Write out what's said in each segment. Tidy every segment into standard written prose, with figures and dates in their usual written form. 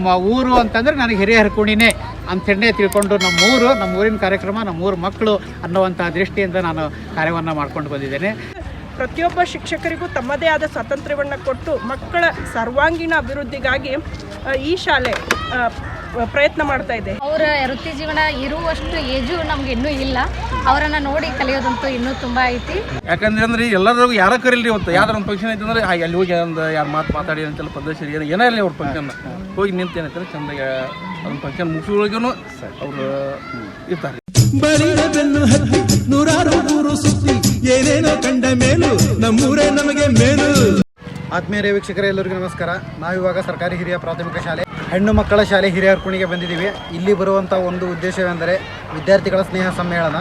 ನಮ್ಮ ಊರು ಅಂತಂದರೆ ನನಗೆ ಹಿರಿಯರಕುಣಿನೇ ಅಂಥೇಳಿ ತಿಳ್ಕೊಂಡು ನಮ್ಮ ಊರಿನ ಕಾರ್ಯಕ್ರಮ ನಮ್ಮೂರು ಮಕ್ಕಳು ಅನ್ನುವಂಥ ದೃಷ್ಟಿಯಿಂದ ನಾನು ಕಾರ್ಯವನ್ನು ಮಾಡ್ಕೊಂಡು ಬಂದಿದ್ದೇನೆ. ಪ್ರತಿಯೊಬ್ಬ ಶಿಕ್ಷಕರಿಗೂ ತಮ್ಮದೇ ಆದ ಸ್ವಾತಂತ್ರ್ಯವನ್ನು ಕೊಟ್ಟು ಮಕ್ಕಳ ಸರ್ವಾಂಗೀಣ ಅಭಿವೃದ್ಧಿಗಾಗಿ ಈ ಶಾಲೆ ಪ್ರಯತ್ನ ಮಾಡ್ತಾ ಇದೆ. ಅವರ ವೃತ್ತಿ ಜೀವನ ಇರುವಷ್ಟು ಏಜು ನಮ್ಗೆ ಇನ್ನೂ ಇಲ್ಲ. ಅವರನ್ನ ನೋಡಿ ಕಲಿಯೋದಂತೂ ಇನ್ನೂ ತುಂಬಾ ಐತಿ. ಯಾಕಂದ್ರೆ ಎಲ್ಲರೂ ಯಾರ ಕರೀಲ್ರಿ, ಇವತ್ತು ಯಾವ್ದಾರ ಒಂದು ಫಂಕ್ಷನ್ ಐತೆ ಅಂದ್ರೆ ಅಲ್ಲಿ ಹೋಗಿ ಒಂದು ಯಾರು ಮಾತಾಡಿ ಅಂತೆಲ್ಲ ಪದ್ಧತಿ ಏನೇ ಇರಲಿ ಅವ್ರ ಫಂಕ್ಷನ್ ಹೋಗಿ ನಿಂತೇನಂತಾರೆ ಚಂದಾಗಿ ಅದನ್ನ ಫಂಕ್ಷನ್ ಮುಗಿಸೋಳಿಗೂ ಅವರು ಇರ್ತಾರೆ. ಬಲಿಯ ಬೆನ್ನು ಹತ್ತಿ ನೂರಾರು ಊರು ಸುತ್ತಿ ಏನೇನೋ ಕಂಡ ಮೇಲು ನಮ್ಮೂರೇ ನಮಗೆ ಮೇಲು. ಆತ್ಮೀಯ ವೀಕ್ಷಕರೇ, ಎಲ್ಲರಿಗೂ ನಮಸ್ಕಾರ. ನಾವಿವಾಗ ಸರ್ಕಾರಿ ಹಿರಿಯ ಪ್ರಾಥಮಿಕ ಶಾಲೆ ಹೆಣ್ಣು ಮಕ್ಕಳ ಶಾಲೆ ಹಿರಿಯರಕುಣಿಗೆ ಬಂದಿದ್ದೀವಿ. ಇಲ್ಲಿ ಬರುವಂಥ ಒಂದು ಉದ್ದೇಶವೆಂದರೆ ವಿದ್ಯಾರ್ಥಿಗಳ ಸ್ನೇಹ ಸಮ್ಮೇಳನ.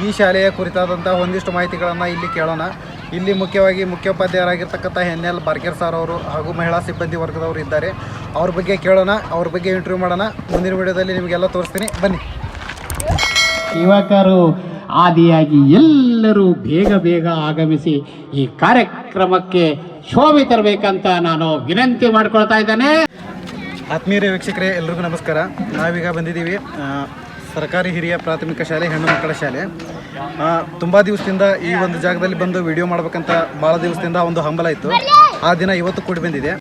ಈ ಶಾಲೆಯ ಕುರಿತಾದಂಥ ಒಂದಿಷ್ಟು ಮಾಹಿತಿಗಳನ್ನು ಇಲ್ಲಿ ಕೇಳೋಣ. ಇಲ್ಲಿ ಮುಖ್ಯವಾಗಿ ಮುಖ್ಯೋಪಾಧ್ಯಾಯರಾಗಿರ್ತಕ್ಕಂಥ NL ಬಾರ್ಕೇರ್ ಸರ್ ಅವರು ಹಾಗೂ ಮಹಿಳಾ ಸಿಬ್ಬಂದಿ ವರ್ಗದವರು ಇದ್ದಾರೆ. ಅವ್ರ ಬಗ್ಗೆ ಕೇಳೋಣ, ಅವ್ರ ಬಗ್ಗೆ ಇಂಟರ್ವ್ಯೂ ಮಾಡೋಣ. ಮುಂದಿನ ವಿಡಿಯೋದಲ್ಲಿ ನಿಮಗೆಲ್ಲ ತೋರಿಸ್ತೀನಿ, ಬನ್ನಿ. ಯುವಕರು ಆದಿಯಾಗಿ ಎಲ್ಲರೂ ಬೇಗ ಆಗಮಿಸಿ ಈ ಕಾರ್ಯಕ್ರಮಕ್ಕೆ ಶೋಭೆ ತರಬೇಕಂತ ನಾನು ವಿನಂತಿ ಮಾಡ್ಕೊಳ್ತಾ ಇದ್ದೇನೆ. ಆತ್ಮೀಯ ವೀಕ್ಷಕರೇ, ಎಲ್ರಿಗೂ ನಮಸ್ಕಾರ. ನಾವೀಗ ಬಂದಿದ್ದೀವಿ ಸರ್ಕಾರಿ ಹಿರಿಯ ಪ್ರಾಥಮಿಕ ಶಾಲೆ ಹೆಣ್ಣು ಮಕ್ಕಳ ಶಾಲೆ. ತುಂಬ ದಿವಸದಿಂದ ಈ ಒಂದು ಜಾಗದಲ್ಲಿ ಬಂದು ವಿಡಿಯೋ ಮಾಡ್ಬೇಕಂತ ಭಾಳ ದಿವಸದಿಂದ ಒಂದು ಹಂಬಲ ಇತ್ತು. ಆ ದಿನ ಇವತ್ತು ಕೂಡಿ ಬಂದಿದೆ.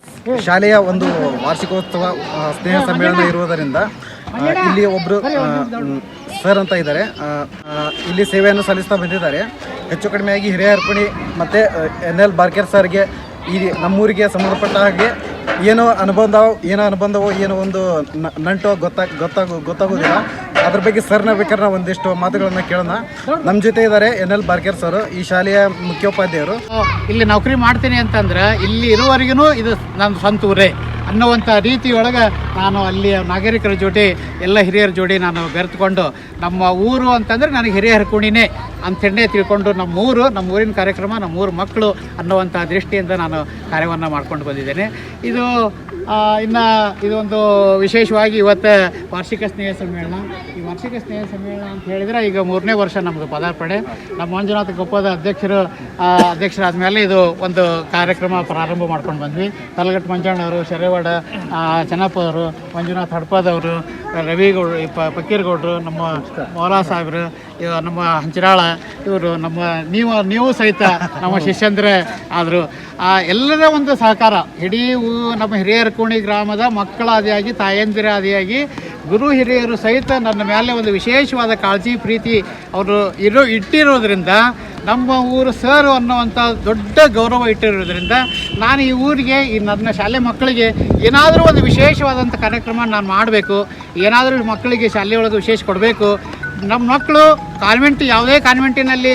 ಶಾಲೆಯ ಒಂದು ವಾರ್ಷಿಕೋತ್ಸವ ಸ್ನೇಹ ಸಮ್ಮೇಳನ ಇರುವುದರಿಂದ ಇಲ್ಲಿ ಒಬ್ಬರು ಸರ್ ಅಂತ ಇದ್ದಾರೆ. ಇಲ್ಲಿ ಸೇವೆಯನ್ನು ಸಲ್ಲಿಸ್ತಾ ಬಂದಿದ್ದಾರೆ. ಹೆಚ್ಚು ಕಡಿಮೆಯಾಗಿ ಹಿರಿಯರಕುಣಿ ಮತ್ತು NL ಬಾರ್ಕೇರ್ ಸರ್ಗೆ ಈ ನಮ್ಮೂರಿಗೆ ಸಂಬಂಧಪಟ್ಟ ಹಾಗೆ ಏನೋ ಅನುಬಂಧವೋ ಏನೋ ಒಂದು ನಂಟೋ ಗೊತ್ತಾಗೋದಿಲ್ಲ. ಅದ್ರ ಬಗ್ಗೆ ಸರ್ನ ಬೇಕಾದ್ರೆ ಒಂದಿಷ್ಟು ಮಾತುಗಳನ್ನು ಕೇಳೋಣ. ನಮ್ಮ ಜೊತೆ ಇದ್ದಾರೆ NL ಬಾರ್ಕೇರ್ ಸರ್, ಈ ಶಾಲೆಯ ಮುಖ್ಯೋಪಾಧ್ಯಾಯರು. ಇಲ್ಲಿ ನೌಕರಿ ಮಾಡ್ತೀನಿ ಅಂತಂದ್ರೆ ಇಲ್ಲಿ ಇರುವವರೆಗೂ ಇದು ನನ್ನ ಸ್ವಂತ ಊರೇ ಅನ್ನುವಂಥ ರೀತಿಯೊಳಗೆ ನಾನು ಅಲ್ಲಿಯ ನಾಗರಿಕರ ಜೋಡಿ ಎಲ್ಲ ಹಿರಿಯರ ಜೋಡಿ ನಾನು ಬೆರೆತುಕೊಂಡು ನಮ್ಮ ಊರು ಅಂತಂದರೆ ನನಗೆ ಹಿರಿಯರಕುಣಿನೇ ಅಂಥೇಳಿ ತಿಳ್ಕೊಂಡು ನಮ್ಮ ಊರಿನ ಕಾರ್ಯಕ್ರಮ ನಮ್ಮೂರು ಮಕ್ಕಳು ಅನ್ನುವಂಥ ದೃಷ್ಟಿಯಿಂದ ನಾನು ಕಾರ್ಯವನ್ನು ಮಾಡ್ಕೊಂಡು ಬಂದಿದ್ದೇನೆ. ಇದೊಂದು ವಿಶೇಷವಾಗಿ ಇವತ್ತು ವಾರ್ಷಿಕ ಸ್ನೇಹ ಸಮ್ಮೇಳನ. ಈ ವಾರ್ಷಿಕ ಸ್ನೇಹ ಸಮ್ಮೇಳನ ಅಂತ ಹೇಳಿದರೆ ಈಗ 3ನೇ ವರ್ಷ ನಮ್ಮದು ಪದಾರ್ಪಣೆ. ನಮ್ಮ ಮಂಜುನಾಥ ಗೊಪ್ಪದ ಅಧ್ಯಕ್ಷರಾದ ಮೇಲೆ ಇದು ಒಂದು ಕಾರ್ಯಕ್ರಮ ಪ್ರಾರಂಭ ಮಾಡ್ಕೊಂಡು ಬಂದ್ವಿ. ತಲಗಟ್ಟು ಮಂಜಣ್ಣವರು, ಶರೇವಾಡ ಚೆನ್ನಪ್ಪ ಅವರು, ಮಂಜುನಾಥ್ ಹಡ್ಪದವರು, ರವಿಗೌಡರು, ಫಕೀರ್ಗೌಡರು, ನಮ್ಮ ಮೌಲಾ ಸಾಹೇಬ್ರು, ನಮ್ಮ ಹಂಚಿರಾಳ ಇವರು, ನೀವು ಸಹಿತ ನಮ್ಮ ಶಿಷ್ಯಂದ್ರೆ ಆದರು. ಎಲ್ಲರ ಒಂದು ಸಹಕಾರ ಇಡೀ ನಮ್ಮ ಹಿರಿಯರಕುಣಿ ಗ್ರಾಮದ ಮಕ್ಕಳಾದಿಯಾಗಿ ತಾಯಂದಿರಾದಿಯಾಗಿ ಗುರು ಹಿರಿಯರು ಸಹಿತ ನನ್ನ ಮೇಲೆ ಒಂದು ವಿಶೇಷವಾದ ಕಾಳಜಿ ಪ್ರೀತಿ ಅವರು ಇಟ್ಟಿರೋದ್ರಿಂದ ನಮ್ಮ ಊರು ಸರ್ ಅನ್ನುವಂಥ ದೊಡ್ಡ ಗೌರವ ಇಟ್ಟಿರೋದ್ರಿಂದ ನಾನು ಈ ಊರಿಗೆ ನನ್ನ ಶಾಲೆ ಮಕ್ಕಳಿಗೆ ಏನಾದರೂ ಒಂದು ವಿಶೇಷವಾದಂಥ ಕಾರ್ಯಕ್ರಮ ನಾನು ಮಾಡಬೇಕು, ಏನಾದರೂ ಮಕ್ಕಳಿಗೆ ಶಾಲೆಯೊಳಗೆ ವಿಶೇಷ ಕೊಡಬೇಕು. ನಮ್ಮ ಮಕ್ಕಳು ಯಾವುದೇ ಕಾನ್ವೆಂಟಿನಲ್ಲಿ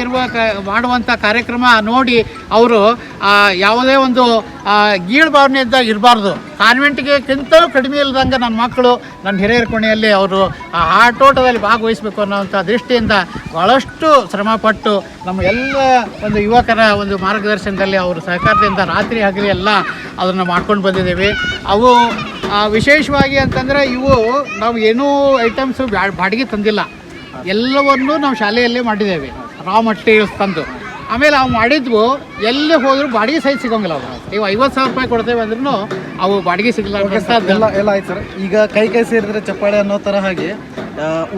ಮಾಡುವಂಥ ಕಾರ್ಯಕ್ರಮ ನೋಡಿ ಅವರು ಯಾವುದೇ ಒಂದು ಗೀಳು ಭಾವನೆಯಿಂದ ಇರಬಾರ್ದು. ಕಾನ್ವೆಂಟ್ಗೆ ಕಿಂತಲೂ ಕಡಿಮೆ ಇಲ್ಲದಂಗೆ ನನ್ನ ಮಕ್ಕಳು ನನ್ನ ಹಿರಿಯರಕುಣಿಯಲ್ಲಿ ಅವರು ಆಟೋಟದಲ್ಲಿ ಭಾಗವಹಿಸಬೇಕು ಅನ್ನೋವಂಥ ದೃಷ್ಟಿಯಿಂದ ಭಾಳಷ್ಟು ಶ್ರಮಪಟ್ಟು ನಮ್ಮ ಎಲ್ಲ ಒಂದು ಯುವಕರ ಒಂದು ಮಾರ್ಗದರ್ಶನದಲ್ಲಿ ಅವರು ಸಹಕಾರದಿಂದ ರಾತ್ರಿ ಹಗಲಿ ಎಲ್ಲ ಅದನ್ನು ಮಾಡ್ಕೊಂಡು ಬಂದಿದ್ದೇವೆ. ಅವು ವಿಶೇಷವಾಗಿ ಅಂತಂದರೆ ನಾವು ಏನೂ ಐಟಮ್ಸು ಬಾಡಿಗೆ ತಂದಿಲ್ಲ, ಎಲ್ಲವನ್ನೂ ನಾವು ಶಾಲೆಯಲ್ಲೇ ಮಾಡಿದ್ದೇವೆ. ರಾ ಮಟೀರಿಯಲ್ಸ್ ತಂದು ಆಮೇಲೆ ಅವು ಮಾಡಿದ್ವು ಎಲ್ಲಿ ಹೋದರೂ ಬಾಡಿಗೆ ಸಹಿತ ಸಿಗೋಂಗಿಲ್ಲ. ನೀವು 50,000 ರೂಪಾಯಿ ಕೊಡ್ತೇವೆ ಅಂದ್ರೂ ಅವು ಬಾಡಿಗೆ ಸಿಗಲ್ಲ. ಎಲ್ಲ ಆಯ್ತು ಸರ್. ಈಗ ಕೈ ಸೇರಿದ್ರೆ ಚಪ್ಪಾಳೆ ಅನ್ನೋ ಥರ ಹಾಗೆ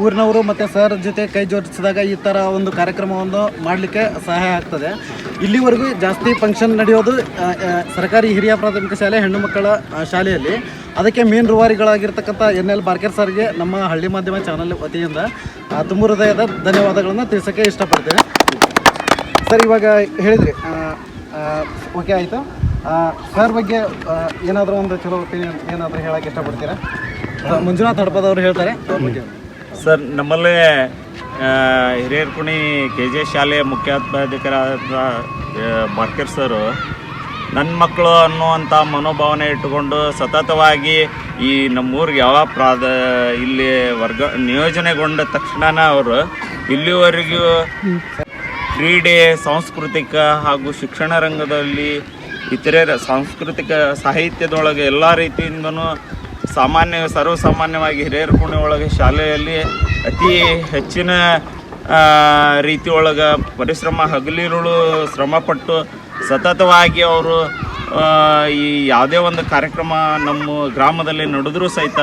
ಊರಿನವರು ಮತ್ತು ಸರ್ ಜೊತೆ ಕೈ ಜೋಡಿಸಿದಾಗ ಈ ಥರ ಒಂದು ಕಾರ್ಯಕ್ರಮವನ್ನು ಮಾಡಲಿಕ್ಕೆ ಸಹಾಯ ಆಗ್ತದೆ. ಇಲ್ಲಿವರೆಗೂ ಜಾಸ್ತಿ ಫಂಕ್ಷನ್ ನಡೆಯೋದು ಸರ್ಕಾರಿ ಹಿರಿಯ ಪ್ರಾಥಮಿಕ ಶಾಲೆ ಹೆಣ್ಣು ಮಕ್ಕಳ ಶಾಲೆಯಲ್ಲಿ. ಅದಕ್ಕೆ ಮೇನ್ ರೂವಾರಿಗಳಾಗಿರ್ತಕ್ಕಂಥ NL ಬಾರ್ಕೇರ್ ಸರ್ಗೆ ನಮ್ಮ ಹಳ್ಳಿ ಮಾಧ್ಯಮ ಚಾನಲ್ ವತಿಯಿಂದ ತುಂಬ ಹೃದಯದ ಧನ್ಯವಾದಗಳನ್ನು ತಿಳಿಸೋಕ್ಕೆ ಇಷ್ಟಪಡ್ತೇನೆ. ಸರ್, ಇವಾಗ ಹೇಳಿದ್ರಿ, ಓಕೆ ಆಯಿತು. ಸರ್ ಬಗ್ಗೆ ಏನಾದರೂ ಒಂದು ಚಲೋ ಒಪಿನಿಯನ್ ಏನಾದರೂ ಹೇಳೋಕ್ಕೆ ಇಷ್ಟಪಡ್ತೀರಾ? ಮಂಜುನಾಥ್ ಹಡ್ಪದವ್ರು ಹೇಳ್ತಾರೆ. ಸರ್, ನಮ್ಮಲ್ಲೇ ಹಿರಿಯರಕುಣಿ KJ ಶಾಲೆಯ ಮುಖ್ಯೋಪಾಧ್ಯಾಯರಾದ ಬಾರ್ಕೇರ್ ಸರು ನನ್ನ ಮಕ್ಕಳು ಅನ್ನುವಂಥ ಮನೋಭಾವನೆ ಇಟ್ಟುಕೊಂಡು ಸತತವಾಗಿ ಈ ನಮ್ಮೂರಿಗೆ ಇಲ್ಲಿ ನಿಯೋಜನೆಗೊಂಡ ತಕ್ಷಣ ಅವರು ಇಲ್ಲಿವರೆಗೂ ಕ್ರೀಡೆ, ಸಾಂಸ್ಕೃತಿಕ ಹಾಗೂ ಶಿಕ್ಷಣ ರಂಗದಲ್ಲಿ ಇತರೆ ಸಾಂಸ್ಕೃತಿಕ ಸಾಹಿತ್ಯದೊಳಗೆ ಎಲ್ಲ ರೀತಿಯಿಂದನೂ ಸರ್ವಸಾಮಾನ್ಯವಾಗಿ ಹಿರಿಯರಕುಣಿ ಒಳಗೆ ಶಾಲೆಯಲ್ಲಿ ಅತಿ ಹೆಚ್ಚಿನ ರೀತಿಯೊಳಗೆ ಪರಿಶ್ರಮ ಹಗಲಿರುಳು ಶ್ರಮಪಟ್ಟು ಸತತವಾಗಿ ಅವರು ಈ ಯಾವುದೇ ಒಂದು ಕಾರ್ಯಕ್ರಮ ನಮ್ಮ ಗ್ರಾಮದಲ್ಲಿ ನಡೆದ್ರೂ ಸಹಿತ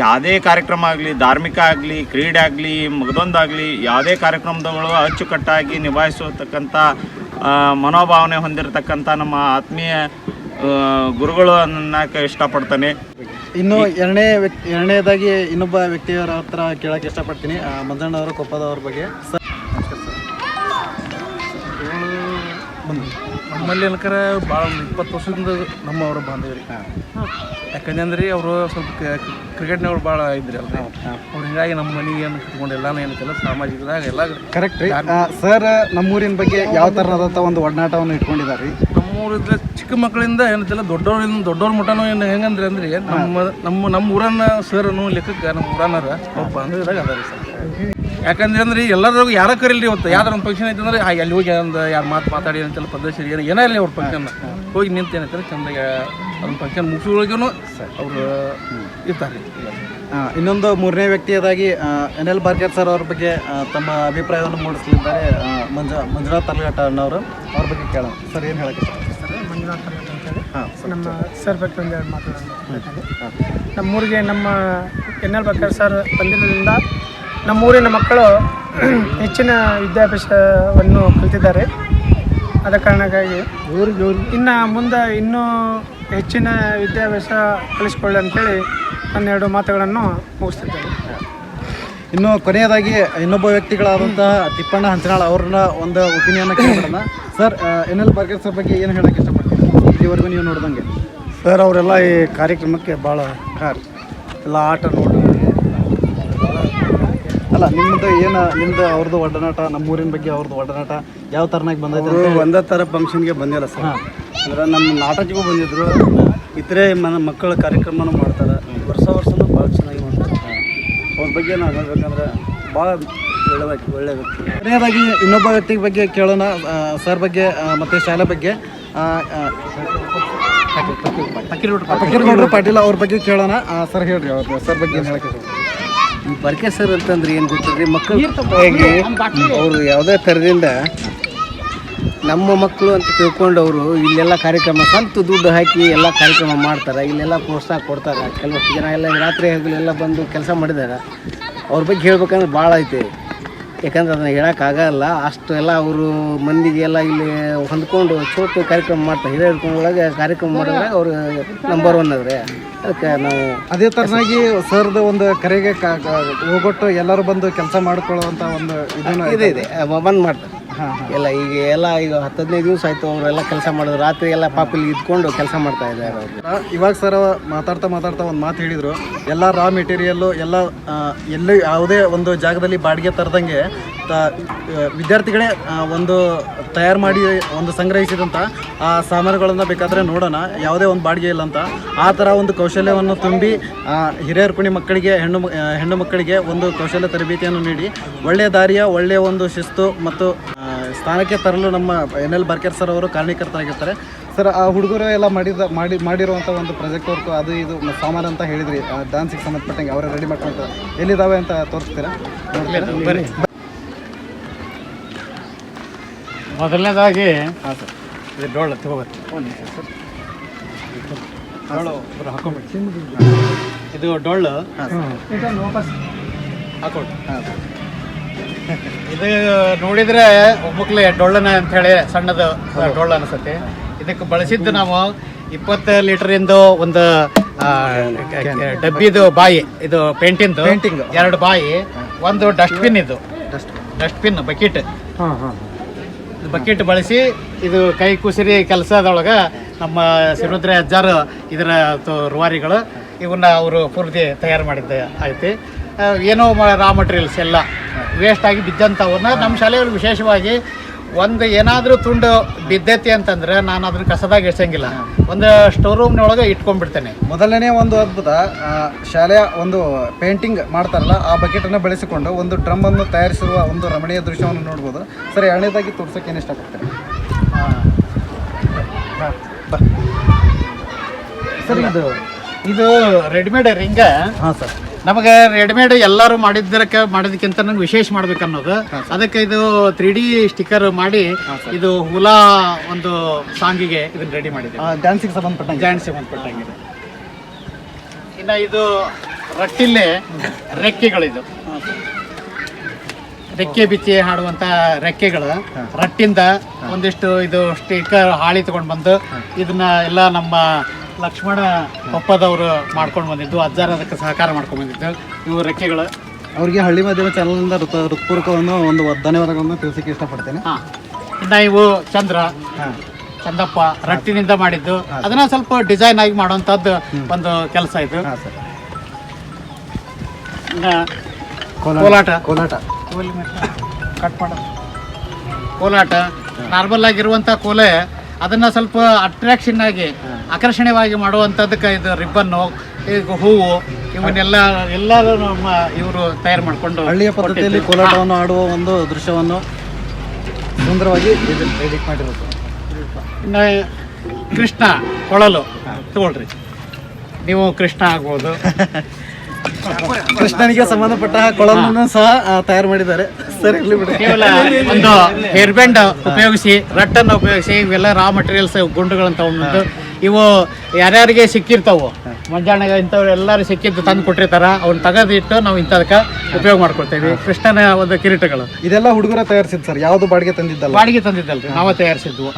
ಯಾವುದೇ ಕಾರ್ಯಕ್ರಮ ಆಗಲಿ, ಧಾರ್ಮಿಕ ಆಗಲಿ, ಕ್ರೀಡೆ ಆಗಲಿ, ಮಗದೊಂದಾಗಲಿ, ಯಾವುದೇ ಕಾರ್ಯಕ್ರಮಗಳು ಅಚ್ಚುಕಟ್ಟಾಗಿ ನಿಭಾಯಿಸತಕ್ಕಂಥ ಮನೋಭಾವನೆ ಹೊಂದಿರತಕ್ಕಂಥ ನಮ್ಮ ಆತ್ಮೀಯ ಗುರುಗಳು ಅನ್ನೋಕ್ಕೆ ಇಷ್ಟಪಡ್ತಾನೆ. ಇನ್ನು ಎರಡನೇದಾಗಿ ಇನ್ನೊಬ್ಬ ವ್ಯಕ್ತಿಯವರ ಹತ್ರ ಕೇಳೋಕ್ಕೆ ಇಷ್ಟಪಡ್ತೀನಿ, ಮಂಜಣ್ಣವರು ಕೊಪ್ಪದವ್ರ ಬಗ್ಗೆ. ಸರ್ ನಮ್ಮಲ್ಲಿ ಅನ್ಕರ ಭಾಳ 20 ವರ್ಷದಿಂದ ನಮ್ಮವ್ರ ಬಾಂಧವ್ರಿ. ಯಾಕಂದ್ರೆ ಅವರು ಸ್ವಲ್ಪ ಕ್ರಿಕೆಟ್ನವ್ರು ಭಾಳ ಇದ್ರಿ ಅಲ್ರಿ, ಅವ್ರು ಹಿಂಗಾಗಿ ನಮ್ಮ ಮನೆಗೆ ಏನು ಕಟ್ಕೊಂಡು ಎಲ್ಲಾನು ಏನೈತಲ್ಲ ಸಾಮಾಜಿಕದಾಗ ಎಲ್ಲ ಕರೆಕ್ಟ್ ರೀ. ಸರ್ ನಮ್ಮೂರಿನ ಬಗ್ಗೆ ಯಾವ ಥರದಂಥ ಒಂದು ಒಡನಾಟವನ್ನು ಇಟ್ಕೊಂಡಿದ್ದಾರೆ ರೀ? ನಮ್ಮೂರಿದ್ರೆ ಚಿಕ್ಕ ಮಕ್ಕಳಿಂದ ಏನೈತಲ್ಲ ದೊಡ್ಡವ್ರ ಮಟನೂ ಏನು ಹೆಂಗಂದ್ರೆ ಅಂದ್ರೆ ನಮ್ಮ ಊರನ್ನ ಸರ್ನು ಲೆಕ್ಕಕ್ಕೆ ನಮ್ಮ ಊರನ್ನಾರ ಅವ್ರ ಬಾಂಧವ್ಯದಾಗ ಅದ ರೀ ಸರ್. ಯಾಕಂದ್ರೆ ಎಲ್ಲರಿಗೂ ಯಾರ ಕರೀಲ್ರಿ ಇವತ್ತು ಯಾವ್ದಾರ ಒಂದು ಫಂಕ್ಷನ್ ಐತೆ ಅಂದ್ರೆ ಅಲ್ಲಿ ಹೋಗಿ ಒಂದು ಯಾರು ಮಾತಾಡಿ ಅಂತೆಲ್ಲ ಪದ್ಧತಿ ಏನೇ ಇರಲಿ ಅವ್ರ ಫಂಕ್ಷನ್ ಹೋಗಿ ನಿಂತು ಏನೈತೆ ಚಂದಾಗಿ ಅದನ್ನ ಫಂಕ್ಷನ್ ಮುಗಿಸೋಳಗೇನು ಅವರು ಇರ್ತಾರೆ. ಇನ್ನೊಂದು ಮೂರನೇ ವ್ಯಕ್ತಿಯದಾಗಿ NL ಬಾರ್ಕರ್ ಸರ್ ಅವ್ರ ಬಗ್ಗೆ ತಮ್ಮ ಅಭಿಪ್ರಾಯವನ್ನು ಮೂಡಿಸಲಿದ್ದಾರೆ ಮಂಜುನಾಥ್ ತಲಘಟ್ಟ ಅನ್ನೋರು. ಅವ್ರ ಬಗ್ಗೆ ಕೇಳೋಣ. ಸರ್ ಏನು ಹೇಳಕ್ಕೆ ಮಂಜುನಾಥ್ ತಲಘಟ್ಟ ಅಂತೇಳಿ ನಮ್ಮ ಸರ್ ಬಗ್ಗೆ ಒಂದೆರಡು ಮಾತಾಡೋಣ. ನಮ್ಮೂರಿಗೆ ನಮ್ಮ NL ಬಾರ್ಕರ್ ಸರ್ ಬಂದಿರೋದ್ರಿಂದ ನಮ್ಮೂರಿನ ಮಕ್ಕಳು ಹೆಚ್ಚಿನ ವಿದ್ಯಾಭ್ಯಾಸವನ್ನು ಕಲಿತಿದ್ದಾರೆ. ಆದ ಕಾರಣಕ್ಕಾಗಿ ಇನ್ನು ಮುಂದೆ ಇನ್ನೂ ಹೆಚ್ಚಿನ ವಿದ್ಯಾಭ್ಯಾಸ ಕಲಿಸ್ಕೊಳ್ಳಿ ಅಂತೇಳಿ ಒಂದೆರಡು ಮಾತುಗಳನ್ನು ಮುಗಿಸ್ತಿದ್ದೇನೆ. ಇನ್ನು ಕೊನೆಯದಾಗಿ ಇನ್ನೊಬ್ಬ ವ್ಯಕ್ತಿಗಳಾದಂತಹ ತಿಪ್ಪಣ್ಣ ಹಂಚನಾಳ್ ಅವ್ರನ್ನ ಒಂದು ಒಪಿನಿಯನ್ ಕೇಳೋಣ. ಸರ್ NL ಬಾರ್ಕರ್ ಸರ್ ಬಗ್ಗೆ ಏನು ಹೇಳೋಕ್ಕೆ ಇಷ್ಟಪಡ್ತೀನಿ ಇಲ್ಲಿವರೆಗೂ ನೀವು ನೋಡ್ದಂಗೆ? ಸರ್ ಅವರೆಲ್ಲ ಈ ಕಾರ್ಯಕ್ರಮಕ್ಕೆ ಭಾಳ ಎಲ್ಲ ಆಟ ನೋಡಿ ಅಲ್ಲ ನಿಮ್ಮದು ಅವ್ರದ್ದು ಒಡನಾಟ, ನಮ್ಮೂರಿನ ಬಗ್ಗೆ ಅವ್ರದ್ದು ಒಡನಾಟ ಯಾವ ಥರನಾಗಿ ಬಂದೈತೆ? ಒಂದೇ ಥರ ಫಂಕ್ಷನ್ಗೆ ಬಂದಿಲ್ಲ ಸರ್. ಅಂದ್ರೆ ನಮ್ಮ ನಾಟಕಕ್ಕೂ ಬಂದಿದ್ರು, ಇತರೆ ಮಕ್ಕಳ ಕಾರ್ಯಕ್ರಮನೂ ಮಾಡ್ತಾರೆ. ವರ್ಷನೂ ಭಾಳ ಚೆನ್ನಾಗಿ ಮಾಡ್ತಾರೆ. ಅವ್ರ ಬಗ್ಗೆ ನಾವು ಹೇಳ್ಬೇಕಂದ್ರೆ ಭಾಳ ಒಳ್ಳೆ ವ್ಯಕ್ತಿ. ಕೊನೆಯದಾಗಿ ಇನ್ನೊಬ್ಬ ವ್ಯಕ್ತಿ ಬಗ್ಗೆ ಕೇಳೋಣ, ಸರ್ ಬಗ್ಗೆ ಮತ್ತು ಶಾಲೆ ಬಗ್ಗೆ. ಫಕೀರಗೌಡರು ಪಾಟೀಲ್ ಅವ್ರ ಬಗ್ಗೆ ಕೇಳೋಣ. ಸರ್ ಹೇಳ್ರಿ ಅವ್ರ ಸರ್ ಬಗ್ಗೆ ಏನು ಹೇಳಕ್ಕೆ? ಬರ್ಕೆ ಸರ್ ಅಂತಂದ್ರೆ ಏನು ಗೊತ್ತಿದ್ರಿ, ಮಕ್ಕಳಿಗೆ ಅವರು ಯಾವುದೇ ಥರದಿಂದ ನಮ್ಮ ಮಕ್ಕಳು ಅಂತ ತಿಳ್ಕೊಂಡು ಅವರು ಇಲ್ಲೆಲ್ಲ ಕಾರ್ಯಕ್ರಮ ಸ್ವಂತ ದುಡ್ಡು ಹಾಕಿ ಎಲ್ಲ ಕಾರ್ಯಕ್ರಮ ಮಾಡ್ತಾರೆ. ಇಲ್ಲೆಲ್ಲ ಪ್ರೋತ್ಸಾಹ ಕೊಡ್ತಾರೆ. ಕೆಲವಷ್ಟು ಜನ ಎಲ್ಲ ರಾತ್ರಿ ಹಗಲೆಲ್ಲ ಬಂದು ಕೆಲಸ ಮಾಡಿದ್ದಾರೆ. ಅವ್ರ ಬಗ್ಗೆ ಹೇಳ್ಬೇಕಂದ್ರೆ ಭಾಳ ಐತೆ. ಯಾಕಂದ್ರೆ ಅದನ್ನು ಹೇಳೋಕ್ಕಾಗಲ್ಲ. ಅಷ್ಟು ಎಲ್ಲ ಅವರು ಮಂದಿಗೆಲ್ಲ ಇಲ್ಲಿ ಹೊಂದ್ಕೊಂಡು ಚೋಟು ಕಾರ್ಯಕ್ರಮ ಮಾಡ್ತಾರೆ. ಹಿರಿಯರ್ಕೊಂಡೊಳಗೆ ಕಾರ್ಯಕ್ರಮ ಮಾಡಿದ್ರೆ ಅವರು ನಂಬರ್ 1 ಆದರೆ ಅದಕ್ಕೆ ನಾವು ಅದೇ ಥರನಾಗಿ ಸರ್ದು ಒಂದು ಕರೆಗೆ ಹೋಗೊಟ್ಟು ಎಲ್ಲರೂ ಬಂದು ಕೆಲಸ ಮಾಡ್ಕೊಳ್ಳುವಂಥ ಒಂದು ಇದೆ ಬಂದ್ ಮಾಡ್ತಾರೆ. ಎಲ್ಲ ಈಗ 10-15 ದಿವಸ ಆಯಿತು ಅವರೆಲ್ಲ ಕೆಲಸ ಮಾಡಿದ್ರು. ರಾತ್ರಿ ಎಲ್ಲ ಪಾಪಿಲಿ ಇದ್ಕೊಂಡು ಕೆಲಸ ಮಾಡ್ತಾ ಇದ್ದಾರೆ ಅವರು. ಇವಾಗ ಸರ್ ಮಾತಾಡ್ತಾ ಒಂದು ಮಾತು ಹೇಳಿದರು, ಎಲ್ಲ ರಾ ಮೆಟೀರಿಯಲ್ಲು ಎಲ್ಲ ಎಲ್ಲೂ ಯಾವುದೇ ಒಂದು ಜಾಗದಲ್ಲಿ ಬಾಡಿಗೆ ತರದಂಗೆ ವಿದ್ಯಾರ್ಥಿಗಳೇ ಒಂದು ತಯಾರು ಮಾಡಿ ಒಂದು ಸಂಗ್ರಹಿಸಿದಂಥ ಆ ಸಾಮಾನುಗಳನ್ನು ಬೇಕಾದರೆ ನೋಡೋಣ, ಯಾವುದೇ ಒಂದು ಬಾಡಿಗೆ ಇಲ್ಲ ಅಂತ. ಆ ಥರ ಒಂದು ಕೌಶಲ್ಯವನ್ನು ತುಂಬಿ ಹಿರಿಯರ ಕುಣಿ ಮಕ್ಕಳಿಗೆ ಹೆಣ್ಣು ಮಕ್ಕಳಿಗೆ ಒಂದು ಕೌಶಲ್ಯ ತರಬೇತಿಯನ್ನು ನೀಡಿ ಒಳ್ಳೆಯ ದಾರಿಯ ಒಳ್ಳೆಯ ಒಂದು ಶಿಸ್ತು ಮತ್ತು ಸ್ಥಾನಕ್ಕೆ ತರಲು ನಮ್ಮ NL ಬಾರ್ಕರ್ ಸರ್ ಅವರು ಕಾರಣೀಕರ್ತರಾಗಿರ್ತಾರೆ. ಸರ್ ಆ ಹುಡುಗರು ಎಲ್ಲ ಮಾಡಿರುವಂಥ ಒಂದು ಪ್ರಾಜೆಕ್ಟ್ ವರ್ಕು ಅದು ಇದು ಸಾಮಾನು ಅಂತ ಹೇಳಿದ್ರಿ, ಡ್ಯಾನ್ಸಿಗೆ ಸಂಬಂಧಪಟ್ಟಂಗೆ ಅವರೇ ರೆಡಿ ಮಾಡ್ಕೊಳ್ತಾರೆ. ಎಲ್ಲಿದ್ದಾವೆ ಅಂತ ತೋರಿಸ್ತೀರಾ? ಮೊದಲನೇದಾಗಿ ಹಾಂ ಸರ್, ಇದು ಡೊಳ್ಳು ತಗೋಬೇಕು. ಇದು ಡೊಳ್ಳು ಹಾಕೊಂಡು ಇದು ನೋಡಿದರೆ ಒಬ್ಬಕ್ಲೆ ಡೊಳ್ಳನ ಅಂಥೇಳಿ ಸಣ್ಣದು ಡೊಳ್ಳು ಅನಿಸುತ್ತೆ. ಇದಕ್ಕೆ ಬಳಸಿದ್ದು ನಾವು 20 ಲೀಟರಿಂದ ಒಂದು ಡಬ್ಬಿದು ಬಾಯಿ, ಇದು ಪೇಂಟಿಂಗ್ 2 ಬಾಯಿ, ಒಂದು ಡಸ್ಟ್ಬಿನ್, ಇದು ಡಸ್ಟ್ಬಿನ್ ಬಕೆಟ್ ಬಳಸಿ ಇದು ಕೈ ಕುಸಿರಿ ಕೆಲಸದೊಳಗೆ ನಮ್ಮ ಸಿರುದ್ರೆ ಅಜ್ಜಾರು ಇದರ ರೂವಾರಿಗಳು ಇವನ್ನ ಅವರು ಪೂರ್ತಿ ತಯಾರು ಮಾಡಿದ್ದೆ ಐತಿ. ಏನೋ ರಾ ಮಟೀರಿಯಲ್ಸ್ ಎಲ್ಲ ವೇಸ್ಟ್ ಆಗಿ ಬಿದ್ದಂಥವನ್ನ ನಮ್ಮ ಶಾಲೆಯಲ್ಲಿ ವಿಶೇಷವಾಗಿ ಒಂದು ಏನಾದರೂ ತುಂಡು ಬಿದ್ದೈತಿ ಅಂತಂದ್ರೆ ನಾನು ಅದನ್ನು ಕಸದಾಗ ಎಸಂಗಿಲ್ಲ, ಒಂದು ಸ್ಟೋರ್ ರೂಮ್ನೊಳಗೆ ಇಟ್ಕೊಂಡ್ಬಿಡ್ತೇನೆ. ಮೊದಲನೇ ಒಂದು ಅದ್ಭುತ ಶಾಲೆಯ ಒಂದು ಪೇಂಟಿಂಗ್ ಮಾಡ್ತಾರಲ್ಲ ಆ ಬಕೆಟನ್ನು ಬಳಸಿಕೊಂಡು ಒಂದು ಡ್ರಮ್ಮನ್ನು ತಯಾರಿಸಿರುವ ಒಂದು ರಮಣೀಯ ದೃಶ್ಯವನ್ನು ನೋಡ್ಬೋದು. ಸರಿ, ಎರಡನೇದಾಗಿ ತೋರ್ಸೋಕೆ ಏನು ಇಷ್ಟಪಡ್ತಾರೆ ಸರ್? ಇದು ರೆಡಿಮೇಡ್ ರಿಂಗ. ಹಾಂ ಸರ್. ನಮಗೆ ರೆಡಿಮೇಡ್ ಎಲ್ಲರೂ ಮಾಡೋದಕ್ಕಿಂತ ನಂಗೆ ವಿಶೇಷ ಮಾಡ್ಬೇಕನ್ನೋದು, ಅದಕ್ಕೆ ಇದು 3D ಸ್ಟಿಕ್ಕರ್ ಮಾಡಿ ಇದು ಹುಲಾ ಒಂದು ಸಾಂಗಿಗೆ ಇದನ್ನ ರೆಡಿ ಮಾಡಿದೆ. ಡ್ಯಾನ್ಸಿಗೆ ಸಂಬಂಧಪಟ್ಟಂಗೆ. ಇನ್ನು ಇದು ರಟ್ಟಿಲ್ಲೇ ರೆಕ್ಕೆಗಳಿದು, ರೆಕ್ಕೆ ಬಿಚ್ಚಿ ಹಾಡುವಂಥ ರೆಕ್ಕೆಗಳು ರಟ್ಟಿಂದ ಒಂದಿಷ್ಟು ಇದು ಸ್ಟಿಕ್ಕರ್ ಹಾಳಿ ತಗೊಂಡು ಬಂದು ಇದನ್ನ ಎಲ್ಲ ನಮ್ಮ ಲಕ್ಷ್ಮಣ ಕೊಪ್ಪದವರು ಮಾಡ್ಕೊಂಡು ಬಂದಿದ್ದು, ಅಜ್ಜಾರ ಅದಕ್ಕೆ ಸಹಕಾರ ಮಾಡ್ಕೊಂಡು ಬಂದಿದ್ದು. ಇವು ರೆಕ್ಕೆಗಳು. ಅವರಿಗೆ ಹಳ್ಳಿ ಮಾಧ್ಯಮ ಚಾನಲ್ನಿಂದ ಹೃತ್ಪೂರ್ವಕವನ್ನು ಒಂದು ಧನ್ಯವಾದಗಳನ್ನು ತಿಳಿಸಕ್ಕೆ ಇಷ್ಟಪಡ್ತೇನೆ. ಇನ್ನು ಇವು ಚಂದಪ್ಪ ರಟ್ಟಿನಿಂದ ಮಾಡಿದ್ದು, ಅದನ್ನ ಸ್ವಲ್ಪ ಡಿಸೈನ್ ಆಗಿ ಮಾಡುವಂಥದ್ದು ಒಂದು ಕೆಲಸ ಇದು. ಕೋಲಾಟ ಕಟ್ ಮಾಡೋದು, ಕೋಲಾಟ ನಾರ್ಮಲ್ ಆಗಿರುವಂಥ ಕೋಲೆ ಅದನ್ನು ಸ್ವಲ್ಪ ಅಟ್ರಾಕ್ಷನ್ ಆಗಿ ಆಕರ್ಷಣೀಯವಾಗಿ ಮಾಡುವಂಥದ್ದಕ್ಕೆ ಇದು ರಿಬ್ಬನ್ನು, ಈಗ ಹೂವು ಇವನ್ನೆಲ್ಲ ಎಲ್ಲರೂ ನಮ್ಮ ಇವರು ತಯಾರು ಮಾಡಿಕೊಂಡು ಹಳ್ಳಿಯ ಪದ್ಧತಿಯಲ್ಲಿ ಕೋಲಾಟವನ್ನು ಆಡುವ ಒಂದು ದೃಶ್ಯವನ್ನು ಸುಂದರವಾಗಿ ಎಡಿಟ್ ಮಾಡಿರೋದು. ಇನ್ನು ಕೃಷ್ಣ ಕೊಳಲು ತಗೊಳ್ರಿ, ನೀವು ಕೃಷ್ಣ ಆಗ್ಬೋದು. ಕೃಷ್ಣನಿಗೆ ಸಂಬಂಧಪಟ್ಟ ಕೊಳಲನ್ನು ಸಹ ತಯಾರು ಮಾಡಿದ್ದಾರೆ. ಸರಿ, ಕೇವಲ ಒಂದು ಹೇರ್ ಬ್ಯಾಂಡ್ ಉಪಯೋಗಿಸಿ, ರಟ್ಟನ್ನು ಉಪಯೋಗಿಸಿ ಇವೆಲ್ಲ ರಾ ಮಟೀರಿಯಲ್ಸ್ ಗುಂಡುಗಳನ್ನು ತಗೊಂಡು ಇವು ಯಾರ್ಯಾರಿಗೆ ಸಿಕ್ಕಿರ್ತಾವು ಮಂಜಾಣ ಇಂಥವ್ರು ಎಲ್ಲರೂ ಸಿಕ್ಕಿದ್ದು ತಂದು ಕೊಟ್ಟಿರ್ತಾರ, ಅವ್ನು ತೆಗೆದಿಟ್ಟು ನಾವು ಇಂಥದಕ್ಕೆ ಉಪಯೋಗ ಮಾಡ್ಕೊಳ್ತೇವೆ. ಕೃಷ್ಣನ ಒಂದು ಕಿರೀಟಗಳು ಇದೆಲ್ಲ ಹುಡುಗರ ತಯಾರಿಸಿದ್ದು ಸರ್, ಯಾವುದು ಬಾಡಿಗೆ ತಂದಿದ್ದಲ್ರಿ, ನಾವೇ ತಯಾರಿಸಿದ್ವು.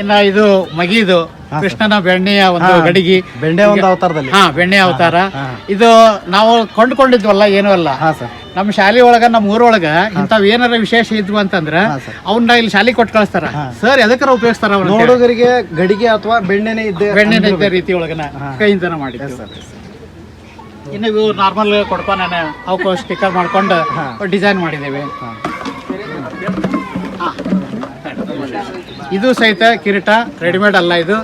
ಇನ್ನು ಇದು ಮಗಿದು ಕೃಷ್ಣನ ಬೆಣ್ಣೆಯ ಒಂದು ಗಡಿಗೆ, ಬೆಣ್ಣೆ ಒಂದು ಅವತಾರದಲ್ಲಿ, ಬೆಣ್ಣೆ ಅವತಾರ. ಇದು ನಾವು ಕೊಂಡ್ಕೊಂಡಿದ್ವಲ್ಲ, ಏನೂ ಅಲ್ಲ. ನಮ್ಮ ಶಾಲೆ ಒಳಗ, ನಮ್ಮ ಊರೊಳಗ ಇಂಥವ್ ಏನಾರ ವಿಶೇಷ ಇದ್ವು ಅಂತಂದ್ರೆ ಅವನ್ನ ಇಲ್ಲಿ ಶಾಲೆ ಕೊಟ್ಟು ಕಳಿಸ್ತಾರ. ಸರ್ ಎದಕ್ಕಾರ ಉಪಯೋಗಿಸ್ತಾರ ನೋಡುಗರಿಗೆ ಗಡಿಗೆ ಅಥವಾ ಬೆಣ್ಣೆನೇ ಇದ್ದ ರೀತಿ ಒಳಗನ ಕೈಯಿಂದನ ಮಾಡಿದ್ದೆ. ಇನ್ನು ಇವು ನಾರ್ಮಲ್ ಕೊಡ್ಕೊಂಡು ಅವಕ್ಕೆ ಸ್ಟಿಕ್ಕರ್ ಮಾಡ್ಕೊಂಡು ಡಿಸೈನ್ ಮಾಡಿದ್ದೇವೆ. ಇದು ಸಹಿತ ಕಿರೀಟ ರೆಡಿಮೇಡ್ ಅಲ್ಲ, ಇದು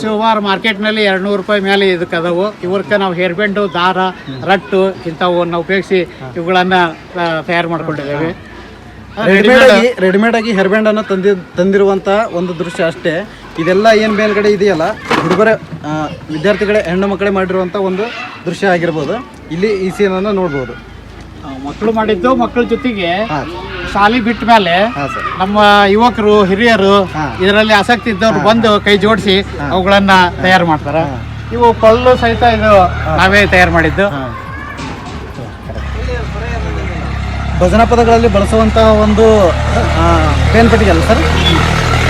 ಸುಮಾರು ಮಾರ್ಕೆಟ್ನಲ್ಲಿ 200 ರೂಪಾಯಿ ಮೇಲೆ ಇದಕ್ಕೆ ಅದಾವು. ಇವಕ್ಕೆ ನಾವು ಹೇರ್ ಬ್ಯಾಂಡು, ದಾರ, ರಟ್ಟು ಇಂಥವನ್ನ ಉಪಯೋಗಿಸಿ ಇವುಗಳನ್ನು ತಯಾರು ಮಾಡ್ಕೊಂಡಿದ್ದೇವೆ. ರೆಡಿಮೇಡ್ ಆಗಿ ಹೇರ್ ಬ್ಯಾಂಡ್ ಅನ್ನು ತಂದಿರುವಂಥ ಒಂದು ದೃಶ್ಯ ಅಷ್ಟೇ. ಇದೆಲ್ಲ ಏನು ಮೇಲ್ಗಡೆ ಇದೆಯಲ್ಲ, ಹುಡುಗರ ವಿದ್ಯಾರ್ಥಿಗಳೇ ಹೆಣ್ಣು ಮಕ್ಕಳೇ ಮಾಡಿರುವಂಥ ಒಂದು ದೃಶ್ಯ ಆಗಿರ್ಬೋದು. ಇಲ್ಲಿ ಈ ಸೀನನ್ನು ನೋಡ್ಬೋದು. ಮಕ್ಕಳು ಮಾಡಿದ್ದು, ಮಕ್ಕಳ ಜೊತೆಗೆ ಶಾಲೆ ಬಿಟ್ಟ ಮೇಲೆ ನಮ್ಮ ಯುವಕರು, ಹಿರಿಯರು ಇದರಲ್ಲಿ ಆಸಕ್ತಿ ಇದ್ದವ್ರು ಬಂದು ಕೈ ಜೋಡಿಸಿ ಅವುಗಳನ್ನ ತಯಾರು ಮಾಡ್ತಾರ. ಇವು ಕೊಳ್ಳು ಸಹಿತ ಇದು ನಾವೇ ತಯಾರು ಮಾಡಿದ್ದು. ಭಜನಾ ಪದಗಳಲ್ಲಿ ಬಳಸುವಂತಹ ಒಂದು ಪೇನ್ ಪೆಟ್ಟಿಗೆ ಅಲ್ಲ ಸರ್,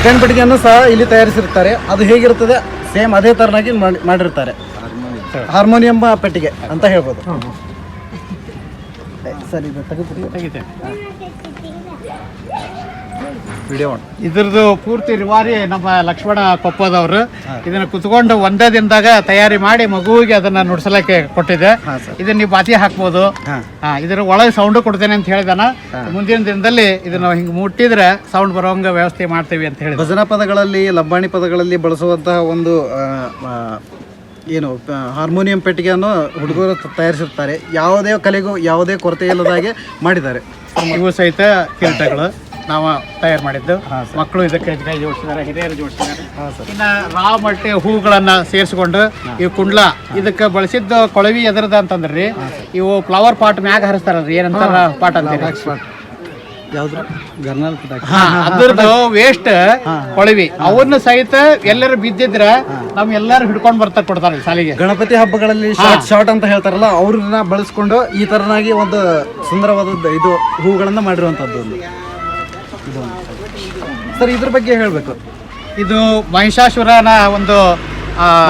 ಪೇನ್ ಪೆಟ್ಟಿಗೆಯನ್ನು ಸಹ ಇಲ್ಲಿ ತಯಾರಿಸಿರ್ತಾರೆ. ಅದು ಹೇಗಿರ್ತದೆ ಸೇಮ್ ಅದೇ ತರನಾಗಿ ಮಾಡಿರ್ತಾರೆ. ಹಾರ್ಮೋನಿಯಂ ಪೆಟ್ಟಿಗೆ ಅಂತ ಹೇಳ್ಬೋದು. ಸರಿ, ತೆಗಿತೇವೆ. ವಿಡಿಯೋ ಇದ್ರದ್ದು ಪೂರ್ತಿ ರಿವಾರಿ ನಮ್ಮ ಲಕ್ಷ್ಮಣ ಕೊಪ್ಪದವರು ಇದನ್ನ ಕುತ್ಕೊಂಡು ಒಂದೇ ದಿನದಾಗ ತಯಾರಿ ಮಾಡಿ ಮಗುವಿಗೆ ಅದನ್ನ ನುಡ್ಸಲಕ್ಕೆ ಕೊಟ್ಟಿದೆ. ಇದನ್ನ ನೀವು ಬಾತಿ ಹಾಕ್ಬೋದು. ಇದರ ಒಳಗೆ ಸೌಂಡ್ ಕೊಡ್ತೇನೆ ಅಂತ ಹೇಳಿದಾನ. ಮುಂದಿನ ದಿನದಲ್ಲಿ ಇದನ್ನ ಹಿಂಗೆ ಮುಟ್ಟಿದ್ರೆ ಸೌಂಡ್ ಬರೋಂಗ ವ್ಯವಸ್ಥೆ ಮಾಡ್ತೀವಿ ಅಂತ ಹೇಳಿ. ಭಜನಾ ಪದಗಳಲ್ಲಿ, ಲಂಬಾಣಿ ಪದಗಳಲ್ಲಿ ಬಳಸುವಂತಹ ಒಂದು ಏನು ಹಾರ್ಮೋನಿಯಂ ಪೆಟ್ಟಿಗೆಯನ್ನು ಹುಡುಗರು ತಯಾರಿಸಿರ್ತಾರೆ. ಯಾವುದೇ ಕಲೆಗೂ ಯಾವುದೇ ಕೊರತೆ ಇಲ್ಲದಾಗೆ ಮಾಡಿದ್ದಾರೆ. ಇವು ಸಹಿತ ಕಿರೀಟಗಳು ನಾವು ತಯಾರು ಮಾಡಿದ್ದು. ಮಕ್ಕಳು ಇದಕ್ಕೆ ಕೈ ಜೋಡಿಸಿದ್ದಾರೆ, ಹಿರಿಯರು ಜೋಡಿಸಿದ್ದಾರೆ. ಇನ್ನು ರಾ ಮಟ್ಟೆ ಹೂಗಳನ್ನು ಸೇರಿಸ್ಕೊಂಡು ಇವು ಕುಂಡ್ಲ ಇದಕ್ಕೆ ಬಳಸಿದ್ದು ಕೊಳವಿ ಎದರದ ಅಂತಂದ್ರಿ, ಇವು ಫ್ಲವರ್ ಪಾಟ್ ಮ್ಯಾಗ ಹರಿಸ್ತಾರಲ್ರಿ, ಏನಂತಾರ ಪಾಟ್ ಅಂತೀರಿ, ಅದ್ರದ್ದು ವೇಸ್ಟ್ ಕೊಳವಿ ಅವನ್ನ ಸಹಿತ ಎಲ್ಲರೂ ಬಿದ್ದಿದ್ರೆ ನಮ್ ಎಲ್ಲರೂ ಹಿಡ್ಕೊಂಡ್ ಕೊಡ್ತಾರೆ ಶಾಲೆಗೆ. ಗಣಪತಿ ಹಬ್ಬಗಳಲ್ಲಿ ಶಾರ್ಟ್ ಅಂತ ಹೇಳ್ತಾರಲ್ಲ, ಅವ್ರನ್ನ ಬಳಸ್ಕೊಂಡು ಈ ತರನಾಗಿ ಒಂದು ಸುಂದರವಾದ ಇದು ಹೂಗಳನ್ನ ಮಾಡಿರುವಂತದ್ದು. ಸರ್, ಇದ್ರ ಬಗ್ಗೆ ಹೇಳ್ಬೇಕು. ಇದು ಮಹಿಷಾಸುರನ ಒಂದು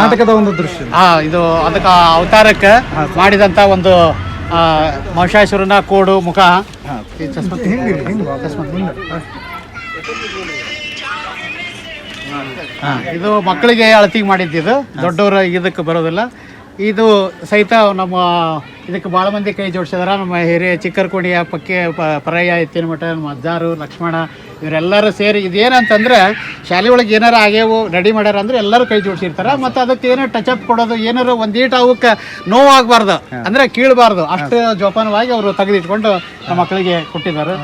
ನಾಟಕದ ಒಂದು ದೃಶ್ಯ. ಇದು ಅದಕ್ಕೆ ಅವತಾರಕ್ಕೆ ಮಾಡಿದಂತ ಒಂದು ಮಹಿಷಾಸುರನ ಕೋಡು ಮುಖ. ಇದು ಮಕ್ಕಳಿಗೆ ಅಳತಿಗೆ ಮಾಡಿದ್ದು, ದೊಡ್ಡವರು ಇದಕ್ಕೆ ಬರೋದಿಲ್ಲ. ಇದು ಸಹಿತ ನಮ್ಮ ಇದಕ್ಕೆ ಭಾಳ ಮಂದಿ ಕೈ ಜೋಡಿಸಿದಾರ. ನಮ್ಮ ಹಿರಿಯ ಚಿಕ್ಕರಕೋಡಿಯ ಪರಯ್ಯ ಎತ್ತಿನ ಮಠ, ನಮ್ಮ ಅಜ್ಜಾರು, ಲಕ್ಷ್ಮಣ ಇವರೆಲ್ಲರೂ ಸೇರಿ ಇದೇನಂತಂದ್ರೆ ಶಾಲೆ ಒಳಗೆ ಏನಾರು ಆಗ್ಯಾವು ರೆಡಿ ಮಾಡ್ಯಾರ ಅಂದ್ರೆ ಎಲ್ಲರೂ ಕೈ ಜೋಡಿಸಿರ್ತಾರೆ. ಮತ್ತು ಅದಕ್ಕೆ ಏನೋ ಟಚಪ್ ಕೊಡೋದು, ಏನಾರು ಒಂದೀಟ ಅವಕ್ಕೆ ನೋವಾಗಬಾರ್ದು ಅಂದರೆ ಕೀಳಬಾರ್ದು, ಅಷ್ಟು ಜೋಪಾನವಾಗಿ ಅವರು ತೆಗೆದಿಟ್ಕೊಂಡು ನಮ್ಮ ಮಕ್ಕಳಿಗೆ ಕೊಟ್ಟಿದ್ದಾರೆ.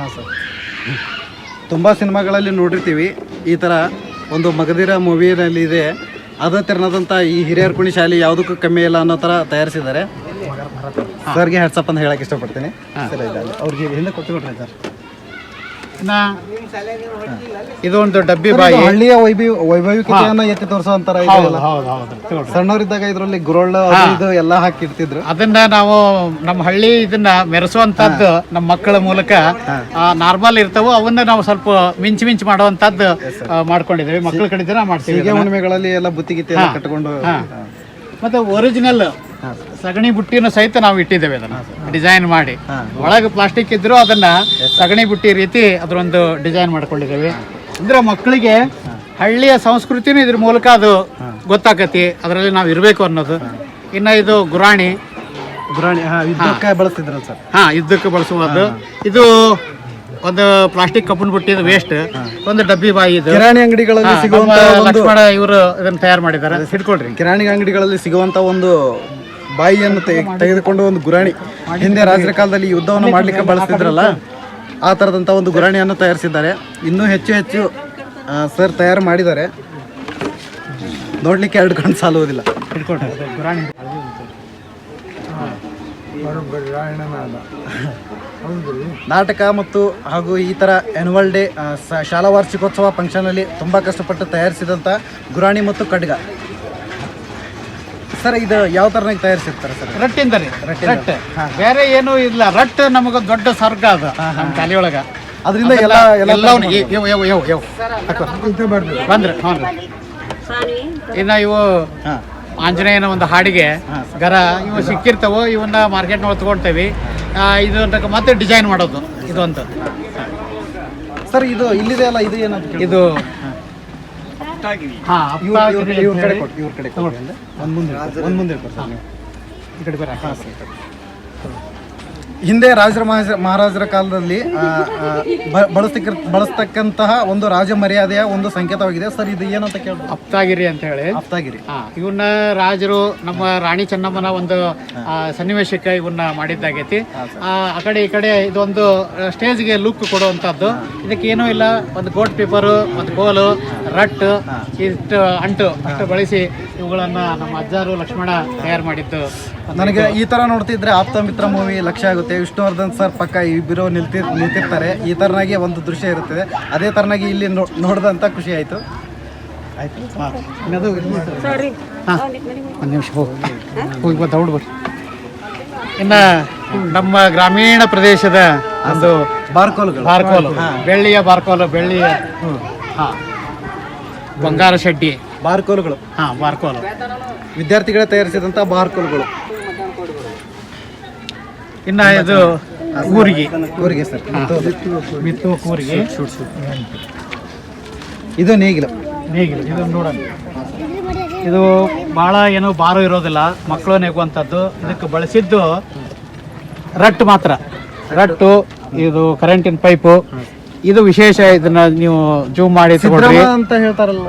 ತುಂಬ ಸಿನಿಮಾಗಳಲ್ಲಿ ನೋಡಿರ್ತೀವಿ ಈ ಥರ ಒಂದು ಮಗದಿರ ಮೂವಿನಲ್ಲಿ ಇದೆ. ಅದೇ ತೆರನಾದಂಥ ಈ ಹಿರಿಯರ ಕುಣಿ ಶಾಲೆ ಯಾವುದಕ್ಕೂ ಕಮ್ಮಿ ಇಲ್ಲ ಅನ್ನೋ ಥರ ತಯಾರಿಸಿದ್ದಾರೆ. ಸರ್ಗೆ ಹೆಡ್ಸಪ್ ಅಂತ ಹೇಳಕ್ ಇಷ್ಟಪಡ್ತೀನಿ. ಸರ್ ಅವ್ರಿಗೆ ಹಿಂದೆ ಕೊಟ್ಟುಕೊಡ್ರಿ ಸರ್. ಇನ್ನ ಇದೊಂದು ಡಬ್ಬಿ ಬಾಯಿ ಹಳ್ಳಿಯ ವೈಭವಿಕತೆಯನ್ನ ಎತ್ತಿ ತೋರಿಸುವಂತರ ಸಣ್ಣವರಿದ್ದಾಗ ಇದರಲ್ಲಿ ಗುರಳ್ಳ ಇದು ಎಲ್ಲ ಹಾಕಿರ್ತಿದ್ರು. ಅದನ್ನ ನಾವು ನಮ್ಮ ಹಳ್ಳಿ ಇದನ್ನ ಮೆರೆಸುವಂತದ್ದು ನಮ್ಮ ಮಕ್ಕಳ ಮೂಲಕ ನಾರ್ಮಲ್ ಇರ್ತಾವೋ ಅವನ್ನ ನಾವು ಸ್ವಲ್ಪ ಮಿಂಚು ಮಾಡುವಂತದ್ದು ಮಾಡ್ಕೊಂಡಿದ್ದೇವೆ. ಮಕ್ಕಳ ಕಡೆ ಮಾಡ್ತೀವಿ. ಹುಣ್ಣಿಮೆಗಳಲ್ಲಿ ಎಲ್ಲ ಬುತ್ತಿಗಿತ್ತಿ ಎಲ್ಲ ಕಟ್ಕೊಂಡು ಮತ್ತೆ ಒರಿಜಿನಲ್ ಸಗಣಿ ಬುಟ್ಟಿನ ಸಹಿತ ನಾವು ಇಟ್ಟಿದ್ದೇವೆ ಅದನ್ನ ಡಿಸೈನ್ ಮಾಡಿ. ಒಳಗೆ ಪ್ಲಾಸ್ಟಿಕ್ ಇದ್ರು ಅದನ್ನ ಸಗಣಿ ಬುಟ್ಟಿ ರೀತಿ ಅದರೊಂದು ಡಿಸೈನ್ ಮಾಡ್ಕೊಂಡಿದ್ದೇವೆ. ಅಂದ್ರೆ ಮಕ್ಕಳಿಗೆ ಹಳ್ಳಿಯ ಸಂಸ್ಕೃತಿನೂ ಇದ್ರ ಮೂಲಕ ಅದು ಗೊತ್ತಾಗತಿ, ಅದರಲ್ಲಿ ನಾವು ಇರಬೇಕು ಅನ್ನೋದು. ಇನ್ನು ಇದು ಗುರಾಣಿ ಬಳಸ್ತಿದ್ರಲ್ಲ ಸರ್? ಯುದ್ಧಕ್ಕೆ ಬಳಸುವುದು. ಇದು ಒಂದು ಪ್ಲಾಸ್ಟಿಕ್ ಕಬ್ಬನ್ ಬುಟ್ಟಿದ ವೇಸ್ಟ್, ಒಂದು ಡಬ್ಬಿ ಬಾಯಿ. ಇದು ಕಿರಾಣಿ ಅಂಗಡಿಗಳಲ್ಲಿ ಸಿಗುವಂತ ಲಕ್ಷ್ಮಣ ಇವರು ಇದನ್ನ ತಯಾರು ಮಾಡಿದ್ದಾರೆ. ಹಿಡ್ಕೊಳ್ರಿ. ಕಿರಾಣಿ ಅಂಗಡಿಗಳಲ್ಲಿ ಸಿಗುವಂತ ಒಂದು ಬಾಯಿಯನ್ನು ತೆಗೆದುಕೊಂಡು ಒಂದು ಗುರಾಣಿ, ಹಿಂದೆ ರಾಜರ ಕಾಲದಲ್ಲಿ ಯುದ್ಧವನ್ನು ಮಾಡ್ಲಿಕ್ಕೆ ಬಳಸ್ತಿದ್ರಲ್ಲ ಆ ತರದಂತ ಒಂದು ಗುರಾಣಿಯನ್ನು ತಯಾರಿಸಿದ್ದಾರೆ. ಇನ್ನೂ ಹೆಚ್ಚು ಸರ್ ತಯಾರು ಮಾಡಿದ್ದಾರೆ. ನೋಡ್ಲಿಕ್ಕೆ 2 ಕಣ್ಣು ಸಾಲುವುದಿಲ್ಲ. ಗುರಾಣಿ ನಾಟಕ ಮತ್ತು ಹಾಗೂ ಈ ಥರ ಆ್ಯನ್ಯುವಲ್ ಡೇ ಶಾಲಾ ವಾರ್ಷಿಕೋತ್ಸವ ಫಂಕ್ಷನಲ್ಲಿ ತುಂಬ ಕಷ್ಟಪಟ್ಟು ತಯಾರಿಸಿದಂಥ ಗುರಾಣಿ ಮತ್ತು ಖಡ್ಗ. ಸರ್ ಇದು ಯಾವ ಥರನಾಗಿ ತಯಾರಿಸಿರ್ತಾರೆ ಸರ್? ರಟ್ಟಿಂದ ರೀ. ರಟ್ ಬೇರೆ ಏನೂ ಇಲ್ಲ. ರಟ್ ನಮಗೆ ದೊಡ್ಡ ಸ್ವರ್ಗ ಅದು ನಮ್ಮ ತಲೆಯೊಳಗ. ಅದರಿಂದ ಬಂದ್ರೆ ಇನ್ನು ಇವು ಆಂಜನೇಯನ ಒಂದು ಹಾಡಿಗೆ ಗರ ಇವು ಸಿಕ್ಕಿರ್ತಾವೋ ಇವನ್ನ ಮಾರ್ಕೆಟ್ನೊಳಗೆ ತಗೊಳ್ತೇವೆ. ಇದು ಮತ್ತೆ ಡಿಸೈನ್ ಮಾಡೋದು ಇದು ಅಂತ. ಸರ್ ಇದು ಇಲ್ಲಿದೆ ಅಲ್ಲ, ಇದು ಏನಂತ? ಇದು ಹಿಂದೆ ರಾಜರ ಮಹಾರಾಜರ ಕಾಲದಲ್ಲಿ ಬಳಸ್ತಕ್ಕಂತಹ ಒಂದು ರಾಜ ಮರ್ಯಾದೆಯ ಒಂದು ಸಂಕೇತವಾಗಿದೆ. ಸರ್ ಇದು ಏನಂತ ಕೇಳಿ? ಅಪ್ತಾಗಿರಿ ಅಂತ ಹೇಳಿ. ಅಪ್ತಾಗಿರಿ ಇವನ್ನ ರಾಜರು ನಮ್ಮ ರಾಣಿ ಚೆನ್ನಮ್ಮನ ಒಂದು ಸನ್ನಿವೇಶಕ್ಕೆ ಇವನ್ನ ಮಾಡಿದ್ದಾಗೈತಿ. ಆ ಕಡೆ ಈ ಕಡೆ ಇದೊಂದು ಸ್ಟೇಜ್ಗೆ ಲುಕ್ ಕೊಡುವಂಥದ್ದು. ಇದಕ್ಕೆ ಏನೂ ಇಲ್ಲ, ಒಂದು ಗೋಟ್ ಪೇಪರು, ಒಂದು ಕೋಲು, ರಟ್ಟು, ಇಷ್ಟು ಅಂಟು ಅಷ್ಟು ಬಳಸಿ ಇವುಗಳನ್ನ ನಮ್ಮ ಅಜ್ಜಾರು ಲಕ್ಷ್ಮಣ ತಯಾರು ಮಾಡಿದ್ದು. ನನಗೆ ಈ ತರ ನೋಡ್ತಿದ್ರೆ ಆಪ್ತ ಮಿತ್ರ ಮೂವಿ ಲಕ್ಷ್ಯ ಆಗುತ್ತೆ. ವಿಷ್ಣುವರ್ಧನ್ ಸರ್ ಪಕ್ಕ ಇಬ್ಬರು ನಿಂತಿರ್ತಾರೆ. ಈ ತರನಾಗಿ ಒಂದು ದೃಶ್ಯ ಇರುತ್ತದೆ. ಅದೇ ತರನಾಗಿ ಇಲ್ಲಿ ನೋಡಿದಂತ ಖುಷಿ ಆಯ್ತು. ಒಂದು ನಿಮಿಷ ಹೋಗಿ ದೌಡ್ ಬರ್ರಿ. ಇನ್ನ ನಮ್ಮ ಗ್ರಾಮೀಣ ಪ್ರದೇಶದ ಒಂದು ಬಾರ್ಕೋಲು, ಬೆಳ್ಳಿಯ ಬಾರ್ಕೋಲು, ಬೆಳ್ಳಿಯ ಬಂಗಾರ ಶೆಡ್ಡಿ ಬಾರ್ಕೋಲುಗಳು. ಬಾರ್ಕೋಲು ವಿದ್ಯಾರ್ಥಿಗಳೇ ತಯಾರಿಸಿದಂತ ಬಾರ್ಕೋಲುಗಳು. ಇನ್ನ ಇದು ಕೂರಿಗೆ ಸರ್, ಬಿತ್ತು ಕೂರಿಗೆ. ಇದು ನೇಗಿಲು. ಇದು ನೋಡೋಣ. ಇದು ಭಾಳ ಏನೋ ಬಾರು ಇರೋದಿಲ್ಲ, ಮಕ್ಕಳು ನೆಗುವಂಥದ್ದು. ಇದಕ್ಕೆ ಬಳಸಿದ್ದು ರಟ್ಟು ಮಾತ್ರ. ರಟ್ಟು, ಇದು ಕರೆಂಟಿನ ಪೈಪು. ಇದು ವಿಶೇಷ. ಇದನ್ನ ನೀವು ಜೂಮ್ ಮಾಡಿ ತಗೊಳ್ರಿ ಅಂತ ಹೇಳ್ತಾರಲ್ಲ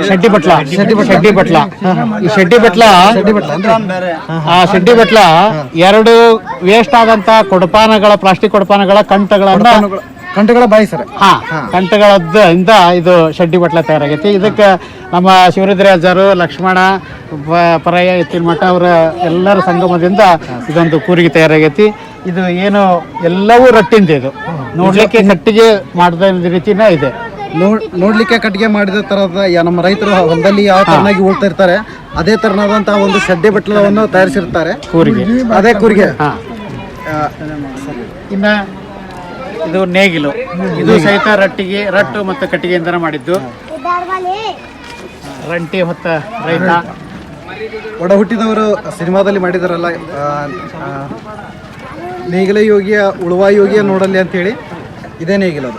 ಶೆಡ್ಡಿ ಬಟ್ಲ. ಈ ಶೆಡ್ಡಿ ಬಟ್ಲ ಆ ಶೆಡ್ಡಿ ಬಟ್ಲ 2 ವೇಸ್ಟ್ ಆದಂತ ಕೊಡಪಾನಗಳ, ಪ್ಲಾಸ್ಟಿಕ್ ಕೊಡಪಾನಗಳ ಕಂಟಗಳ ಬಾಯಿ ಸರ್. ಕಂಟಗಳದ್ದಿಂದ ಇದು ಶೆಡ್ಡಿ ಬಟ್ಲ ತಯಾರಾಗೈತಿ. ಇದಕ್ಕೆ ನಮ್ಮ ಶಿವರುದ್ರಾಜರು, ಲಕ್ಷ್ಮಣ, ಪರಯ್ಯ, ಎತ್ತಿನ ಮಠ ಅವರ ಎಲ್ಲರ ಸಂಗಮದಿಂದ ಇದೊಂದು ಕೂರಿಗೆ ತಯಾರಾಗೈತಿ. ಇದು ಏನು ಎಲ್ಲವೂ ರಟ್ಟಿಂದ. ಇದು ನೋಡ್ಲಿಕ್ಕೆ ಕಟ್ಟಿಗೆ ಮಾಡಿದ ರೀತಿನೇ ಇದೆ. ನೋಡ್ಲಿಕ್ಕೆ ಕಟ್ಟಿಗೆ ಮಾಡಿದ ತರದ ನಮ್ಮ ರೈತರು ಹೊಲದಲ್ಲಿ ಯಾವ ತರನಾಗಿ ಉಳ್ತಾ ಇರ್ತಾರೆ ಅದೇ ತರನಾದಂತಹ ಒಂದು ಶೆಡ್ಡಿ ಬಟ್ಲವನ್ನು ತಯಾರಿಸಿರ್ತಾರೆ. ಕೂರಿಗೆ, ಅದೇ ಕೂರಿಗೆ. ಇನ್ನ ಇದು ನೇಗಿಲು. ಇದು ಸಹಿತ ರಟ್ಟು ಮತ್ತು ಕಟ್ಟಿಗೆಯಿಂದ ಮಾಡಿದ್ದು. ರಂಟಿ ಹೊತ್ತ ರೈತ. ಒಡ ಹುಟ್ಟಿದವರು ಸಿನಿಮಾದಲ್ಲಿ ಮಾಡಿದಾರಲ್ಲ, ನೇಗಿಲ ಯೋಗಿಯ ಉಳುವ ಯೋಗಿಯ ನೋಡಲಿ ಅಂತೇಳಿ ಇದೇ ನೇಗಿಲು.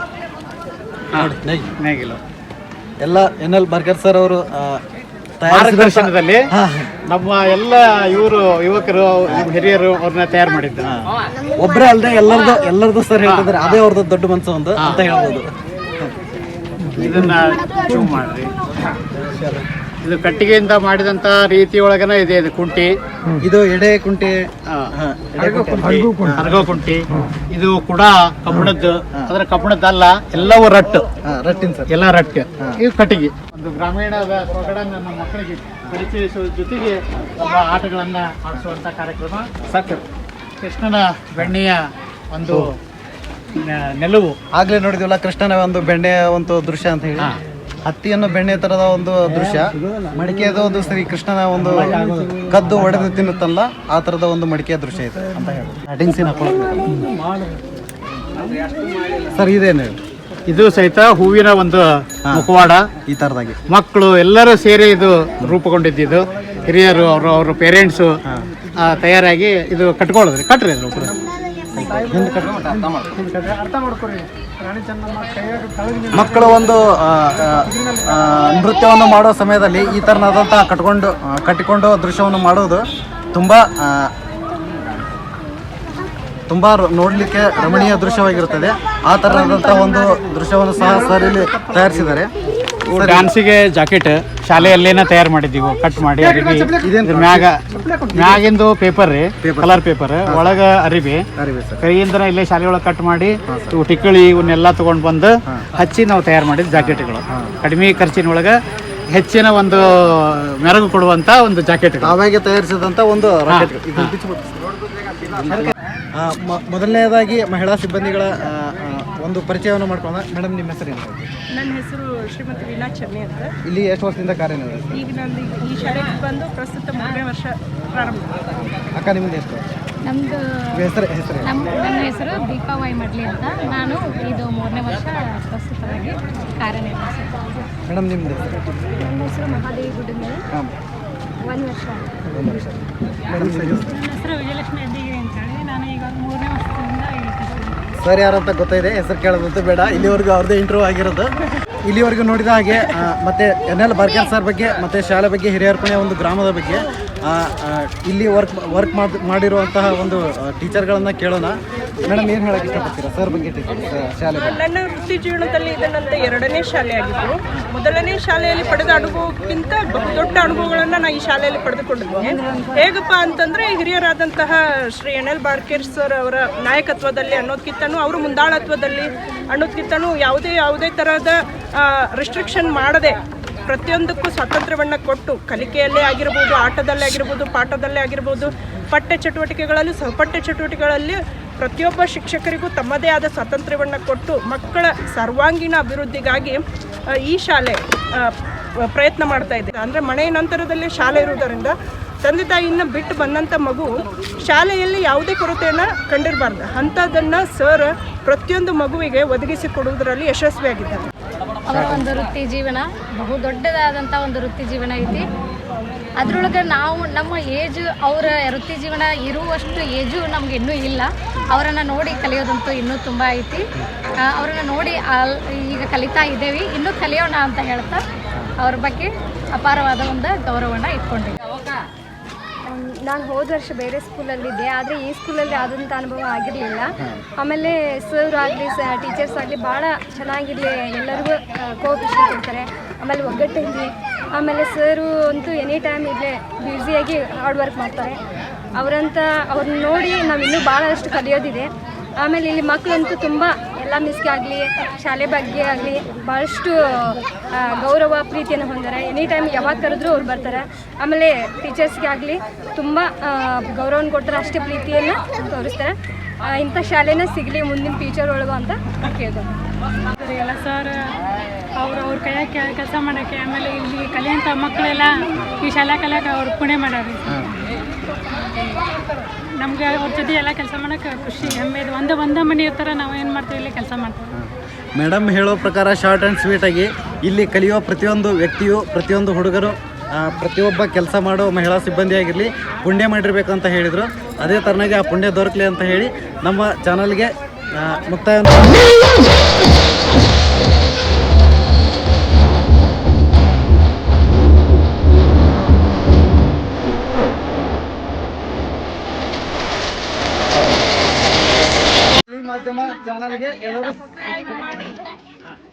ಅದು ನೇಗಿಲು ಎಲ್ಲ NL ಬರ್ಗರ್ ಸರ್ ಅವರು ಮಾರ್ಗದರ್ಶನದಲ್ಲಿ ನಮ್ಮ ಎಲ್ಲ ಯುವಕರು, ಹಿರಿಯರು ಅವ್ರನ್ನ ತಯಾರು ಮಾಡಿದ್ದು. ಒಬ್ಬರೇ ಅಲ್ಲದೆ ಎಲ್ಲರದು ಸರ್ ಹೇಳ್ತಿದ್ದಾರೆ. ಅದೇ ಅವ್ರದ್ದು ದೊಡ್ಡ ಮನಸ್ಸು ಒಂದು ಅಂತ ಹೇಳ್ಬೋದು. ಇದನ್ನ ಚೂಮ್ ಮಾಡ್ರಿ. ಇದು ಕಟ್ಟಿಗೆಯಿಂದ ಮಾಡಿದಂತ ರೀತಿ ಒಳಗನ ಇದೆ. ಇದು ಕುಂಟಿ, ಇದು ಎಡೆ ಕುಂಟಿ, ಹರಗೋ ಕುಂಟಿ. ಇದು ಕೂಡ ಕಬ್ಬಣದ್ದು. ಅದ್ರ ಕಬ್ಬಣದ್ದಲ್ಲ, ಎಲ್ಲವೂ ರಟ್ಟಿನ ಸರ್, ಎಲ್ಲ ರಟ್ಟು. ಇದು ಕಟ್ಟಿಗೆ. ಒಂದು ಗ್ರಾಮೀಣದ ಸೊಗಡನ್ನು ನಮ್ಮ ಮಕ್ಕಳಿಗೆ ಪರಿಚಯಿಸುವ ಜೊತೆಗೆ ಒಬ್ಬ ಆಟಗಳನ್ನು ಆಡಿಸುವಂಥ ಕಾರ್ಯಕ್ರಮ ಸಾಕು. ಕೃಷ್ಣನ ಬೆಣ್ಣೆಯ ಒಂದು ನೆಲುವು ಆಗ್ಲೇ ನೋಡಿದ್ವಲ್ಲ ಕೃಷ್ಣನ ಒಂದು ಬೆಣ್ಣೆಯ ಒಂದು ದೃಶ್ಯ ಅಂತ ಹೇಳಿ, ಹತ್ತಿಯನ್ನು ಬೆಣ್ಣೆ ತರದ ಒಂದು ದೃಶ್ಯ, ಮಡಿಕೆಯದ ಒಂದು ಶ್ರೀ ಕೃಷ್ಣನ ಒಂದು ಕದ್ದು ಒಡೆದು ತಿನ್ನುತ್ತಲ್ಲ ಆ ತರದ ಒಂದು ಮಡಿಕೆಯ ದೃಶ್ಯ ಇದೆ ಅಂತ ಹೇಳಿ. ಸರ್ ಇದೇನು ಇದು ಸಹಿತ ಹೂವಿನ ಒಂದು ಮುಖವಾಡ, ಈ ತರದಾಗಿ ಮಕ್ಕಳು ಎಲ್ಲರೂ ಸೇರಿ ಇದು ರೂಪುಗೊಂಡಿದ್ದು, ಹಿರಿಯರು ಅವ್ರ ಪೇರೆಂಟ್ಸು ತಯಾರಾಗಿ ಇದು ಕಟ್ಕೊಳ್ಳೋದ್ರಿ. ಕಟ್ರಿ ಅದು ಒಬ್ಬರು ಮಕ್ಕಳು ಒಂದು ನೃತ್ಯವನ್ನು ಮಾಡೋ ಸಮಯದಲ್ಲಿ ಈ ತರನಾದಂತಹ ಕಟ್ಟಿಕೊಂಡು ದೃಶ್ಯವನ್ನು ಮಾಡೋದು ತುಂಬಾ ನೋಡಲಿಕ್ಕೆ ರಮಣೀಯ ದೃಶ್ಯವಾಗಿರುತ್ತದೆ. ಆ ತರನಾದಂತಹ ಒಂದು ದೃಶ್ಯವನ್ನು ಸಹ ಸರ್ ಇಲ್ಲಿ ತಯಾರಿಸಿದ್ದಾರೆ. ಡ್ಯಾನ್ಸಿಗೆ ಜಾಕೆಟ್ ಶಾಲೆಯಲ್ಲೇನ ತಯಾರು ಮಾಡಿದ್ದೀವಿ, ಕಟ್ ಮಾಡಿ ಮ್ಯಾಗಿಂದು ಪೇಪರ್ ರೀ, ಕಲರ್ ಪೇಪರ್, ಒಳಗ ಅರಿಬಿ ಕೈಯಿಂದ ಇಲ್ಲೇ ಶಾಲೆ ಒಳಗೆ ಕಟ್ ಮಾಡಿ ಇವು ಟಿಕ್ಕಳಿ ಇವನ್ನೆಲ್ಲ ತಗೊಂಡು ಬಂದು ಹಚ್ಚಿ ನಾವು ತಯಾರು ಮಾಡಿದ ಜಾಕೆಟ್ಗಳು. ಕಡಿಮೆ ಖರ್ಚಿನೊಳಗೆ ಹೆಚ್ಚಿನ ಒಂದು ಮೆರುಗು ಕೊಡುವಂತ ಒಂದು ಜಾಕೆಟ್, ತಾವಾಗೆ ತಯಾರಿಸಿದಂತ ಒಂದು ಮೊದಲನೇದಾಗಿ ಮಹಿಳಾ ಸಿಬ್ಬಂದಿಗಳ ಒಂದು ಪರಿಚಯವನ್ನು ಮಾಡ್ಕೊಂಡ. ಮೇಡಮ್, ನಿಮ್ಮ ಹೆಸರು ಏನು? ನನ್ನ ಹೆಸರು ಶ್ರೀಮತಿ ವೀಣಾ ಚನ್ನಿ ಅಂತ. ಇಲ್ಲಿ ಎಷ್ಟು ವರ್ಷದಿಂದ ಕಾರ್ಯನಿರ್ವಹಿಸ್ತೀವಿ? ಈಗ ನಂದು ಈ ಶಾಲೆಗೆ ಬಂದು ಪ್ರಸ್ತುತ 3ನೇ ವರ್ಷ ಪ್ರಾರಂಭ. ಅಕ್ಕ, ನಿಮ್ದು ಎಷ್ಟು? ನಮ್ಮದು ಹೆಸರು ನನ್ನ ಹೆಸರು ದೀಪಾ ವೈ ಮಡ್ಲಿ ಅಂತ. ನಾನು ಇದು 3ನೇ ವರ್ಷ ಪ್ರಸ್ತುತವಾಗಿ ಕಾರ್ಯನಿರ್ವಹಿಸ್ತೀನಿ. ಮೇಡಮ್, ನಿಮ್ದು ಹೆಸರು? ನನ್ನ ಹೆಸರು ಮಹಾದೇವಿ ಗುಡ್ಡಮೇಲೆ. ಹಾಂ, 1 ವರ್ಷ. ಮೇಡಮ್, ನನ್ನ ಹೆಸರು ವಿಜಯಲಕ್ಷ್ಮಿ ಅದ್ದಿಗಿರಿ ಅಂತೇಳಿ. ನಾನು ಈಗ 3ನೇ ವರ್ಷದಿಂದ ಸರ್ ಯಾರಂತ ಗೊತ್ತಾಯಿದೆ, ಹೆಸರು ಕೇಳೋದಂತೂ ಬೇಡ. ಇಲ್ಲಿವರೆಗೂ ಅವ್ರದ್ದೇ ಇಂಟರ್ವ್ಯೂ ಆಗಿರೋದು. ಇಲ್ಲಿವರೆಗೂ ನೋಡಿದ ಹಾಗೆ ಮತ್ತು NL ಬಾರ್ಕರ್ ಸರ್ ಬಗ್ಗೆ ಮತ್ತು ಶಾಲೆ ಬಗ್ಗೆ, ಹಿರಿಯರ್ಪಣೆಯ ಒಂದು ಗ್ರಾಮದ ಬಗ್ಗೆ, ಇಲ್ಲಿ ವರ್ಕ್ ಮಾಡಿರುವಂತಹ ಒಂದು ಟೀಚರ್ಗಳನ್ನು ಕೇಳೋಣ. ಮೇಡಮ್, ಏನು ಹೇಳೋಕ್ಕೆ ಇಷ್ಟಪಡ್ತೀರಾ ಸರ್ ಬಗ್ಗೆ, ಶಾಲೆ ಬಗ್ಗೆ? ನನ್ನ ವೃತ್ತಿ ಜೀವನದಲ್ಲಿ ಇದು ನನ್ನ 2ನೇ ಶಾಲೆ ಆಗಿದ್ದು. 1ನೇ ಶಾಲೆಯಲ್ಲಿ ಪಡೆದ ಅನುಭವಕ್ಕಿಂತ ಬಹುದೊಡ್ಡ ಅನುಭವಗಳನ್ನು ನಾನು ಈ ಶಾಲೆಯಲ್ಲಿ ಪಡೆದುಕೊಂಡಿದ್ದೇನೆ. ಹೇಗಪ್ಪ ಅಂತಂದರೆ, ಹಿರಿಯರಾದಂತಹ ಶ್ರೀ NL ಬಾರ್ಕರ್ ಸರ್ ಅವರ ನಾಯಕತ್ವದಲ್ಲಿ ಅನ್ನೋದಕ್ಕಿಂತನೂ, ಅವರು ಮುಂದಾಳತ್ವದಲ್ಲಿ ಅನ್ನೋದಕ್ಕಿಂತನೂ ಯಾವುದೇ ಥರದ ರಿಸ್ಟ್ರಿಕ್ಷನ್ ಮಾಡದೆ ಪ್ರತಿಯೊಂದಕ್ಕೂ ಸ್ವಾತಂತ್ರ್ಯವನ್ನು ಕೊಟ್ಟು, ಕಲಿಕೆಯಲ್ಲೇ ಆಗಿರ್ಬೋದು, ಆಟದಲ್ಲೇ ಆಗಿರ್ಬೋದು, ಪಾಠದಲ್ಲೇ ಆಗಿರ್ಬೋದು, ಪಠ್ಯ ಚಟುವಟಿಕೆಗಳಲ್ಲಿ, ಸಹಪಠ್ಯ ಚಟುವಟಿಕೆಗಳಲ್ಲಿ ಪ್ರತಿಯೊಬ್ಬ ಶಿಕ್ಷಕರಿಗೂ ತಮ್ಮದೇ ಆದ ಸ್ವಾತಂತ್ರ್ಯವನ್ನು ಕೊಟ್ಟು ಮಕ್ಕಳ ಸರ್ವಾಂಗೀಣ ಅಭಿವೃದ್ಧಿಗಾಗಿ ಈ ಶಾಲೆ ಪ್ರಯತ್ನ ಮಾಡ್ತಾ ಇದೆ. ಅಂದರೆ ಮನೆಯ ನಂತರದಲ್ಲೇ ಶಾಲೆ ಇರುವುದರಿಂದ ತಂದೆ ತಾಯಿಯನ್ನು ಬಿಟ್ಟು ಬಂದಂಥ ಮಗು ಶಾಲೆಯಲ್ಲಿ ಯಾವುದೇ ಕೊರತೆಯನ್ನು ಕಂಡಿರಬಾರ್ದು. ಅಂಥದ್ದನ್ನು ಸರ್ ಪ್ರತಿಯೊಂದು ಮಗುವಿಗೆ ಒದಗಿಸಿ ಕೊಡುವುದರಲ್ಲಿ ಯಶಸ್ವಿಯಾಗಿದ್ದಾರೆ. ಅವರ ಒಂದು ವೃತ್ತಿ ಜೀವನ ಬಹುದೊಡ್ಡದಾದಂಥ ಒಂದು ವೃತ್ತಿ ಜೀವನ ಐತಿ. ಅದರೊಳಗೆ ನಾವು ನಮ್ಮ ಏಜ್, ಅವರ ವೃತ್ತಿ ಜೀವನ ಇರುವಷ್ಟು ಏಜು ನಮ್ಗೆ ಇನ್ನೂ ಇಲ್ಲ. ಅವರನ್ನು ನೋಡಿ ಕಲಿಯೋದಂತೂ ಇನ್ನೂ ತುಂಬ ಐತಿ. ಅವರನ್ನು ನೋಡಿ ಈಗ ಕಲಿತಾ ಇದ್ದೇವೆ, ಇನ್ನೂ ಕಲಿಯೋಣ ಅಂತ ಹೇಳ್ತಾ ಅವ್ರ ಬಗ್ಗೆ ಅಪಾರವಾದ ಒಂದು ಗೌರವವನ್ನು ಇಟ್ಕೊಂಡಿದ್ದೆ. ನಾನು ಹೋದ ವರ್ಷ ಬೇರೆ ಸ್ಕೂಲಲ್ಲಿದ್ದೆ, ಆದರೆ ಈ ಸ್ಕೂಲಲ್ಲಿ ಆದಂಥ ಅನುಭವ ಆಗಿರಲಿಲ್ಲ. ಆಮೇಲೆ ಸರ್ ಆಗಲಿ ಟೀಚರ್ಸ್ ಆಗಲಿ ಭಾಳ ಚೆನ್ನಾಗಿರಲಿ, ಎಲ್ಲರಿಗೂ ಕೋಆಪರೇಷನ್ ಕೊಡ್ತಾರೆ. ಆಮೇಲೆ ಒಗ್ಗಟ್ಟಿರಲಿ. ಆಮೇಲೆ ಸರು ಅಂತೂ ಎನಿ ಟೈಮ್ ಇಲ್ಲೇ ಬ್ಯುಸಿಯಾಗಿ ಹಾರ್ಡ್ ವರ್ಕ್ ಮಾಡ್ತಾರೆ. ಅವ್ರನ್ನ ನೋಡಿ ನಾವು ಇನ್ನೂ ಭಾಳಷ್ಟು ಕಲಿಯೋದಿದೆ. ಆಮೇಲೆ ಇಲ್ಲಿ ಮಕ್ಕಳಂತೂ ತುಂಬ ಎಲ್ಲ ಮಿಸ್ಗೆ ಆಗಲಿ, ಶಾಲೆ ಬಗ್ಗೆ ಆಗಲಿ ಭಾಳಷ್ಟು ಗೌರವ ಪ್ರೀತಿಯನ್ನು ಹೊಂದಾರೆ. ಎನಿ ಟೈಮ್ ಯಾವಾಗ ಕರೆದ್ರೂ ಅವ್ರು ಬರ್ತಾರೆ. ಆಮೇಲೆ ಟೀಚರ್ಸ್ಗೆ ಆಗಲಿ ತುಂಬ ಗೌರವನ ಕೊಡ್ತಾರೆ, ಅಷ್ಟೇ ಪ್ರೀತಿಯನ್ನು ತೋರಿಸ್ತಾರೆ. ಇಂಥ ಶಾಲೆನ ಸಿಗಲಿ ಮುಂದಿನ ಫ್ಯೂಚರ್ ಒಳಗೆ ಅಂತ ಕೇಳ್ಬೋದು. ಎಲ್ಲ ಸರ್ ಅವ್ರ ಕೈಯಾಗ ಕೆಲಸ ಮಾಡೋಕ್ಕೆ, ಆಮೇಲೆ ಇಲ್ಲಿ ಕಲಿಯೋಂಥ ಮಕ್ಕಳೆಲ್ಲ ಈ ಶಾಲಾ ಕಲಿಯೋಕೆ ಅವ್ರು ಪುಣೆ ಮಾಡ್ಯಾರ. ನಮ್ಗೆ ಅವ್ರ ಜೊತೆ ಎಲ್ಲ ಕೆಲಸ ಮಾಡೋಕ್ಕೆ ಖುಷಿ, ಹೆಮ್ಮೆ ಇದೆ. ಒಂದೇ ಮನೆ ಇರ್ತಾರೆ, ನಾವು ಏನು ಮಾಡ್ತೀವಿ, ಇಲ್ಲಿ ಕೆಲಸ ಮಾಡ್ತೀವಿ. ಮೇಡಮ್ ಹೇಳೋ ಪ್ರಕಾರ ಶಾರ್ಟ್ ಆ್ಯಂಡ್ ಸ್ವೀಟಾಗಿ ಇಲ್ಲಿ ಕಲಿಯೋ ಪ್ರತಿಯೊಂದು ವ್ಯಕ್ತಿಯು, ಪ್ರತಿಯೊಂದು ಹುಡುಗರು, ಪ್ರತಿಯೊಬ್ಬ ಕೆಲಸ ಮಾಡೋ ಮಹಿಳಾ ಸಿಬ್ಬಂದಿ ಆಗಿರಲಿ ಪುಣ್ಯ ಮಾಡಿರಬೇಕು ಅಂತ ಹೇಳಿದರು. ಅದೇ ಥರನಾಗಿ ಆ ಪುಣ್ಯ ದೊರಕಲಿ ಅಂತ ಹೇಳಿ ನಮ್ಮ ಚಾನಲ್ಗೆ ಮುಕ್ತಾಯ. ಮಾಧ್ಯಮ ಚಾನಲ್ಗೆ ಎಲ್ಲರೂ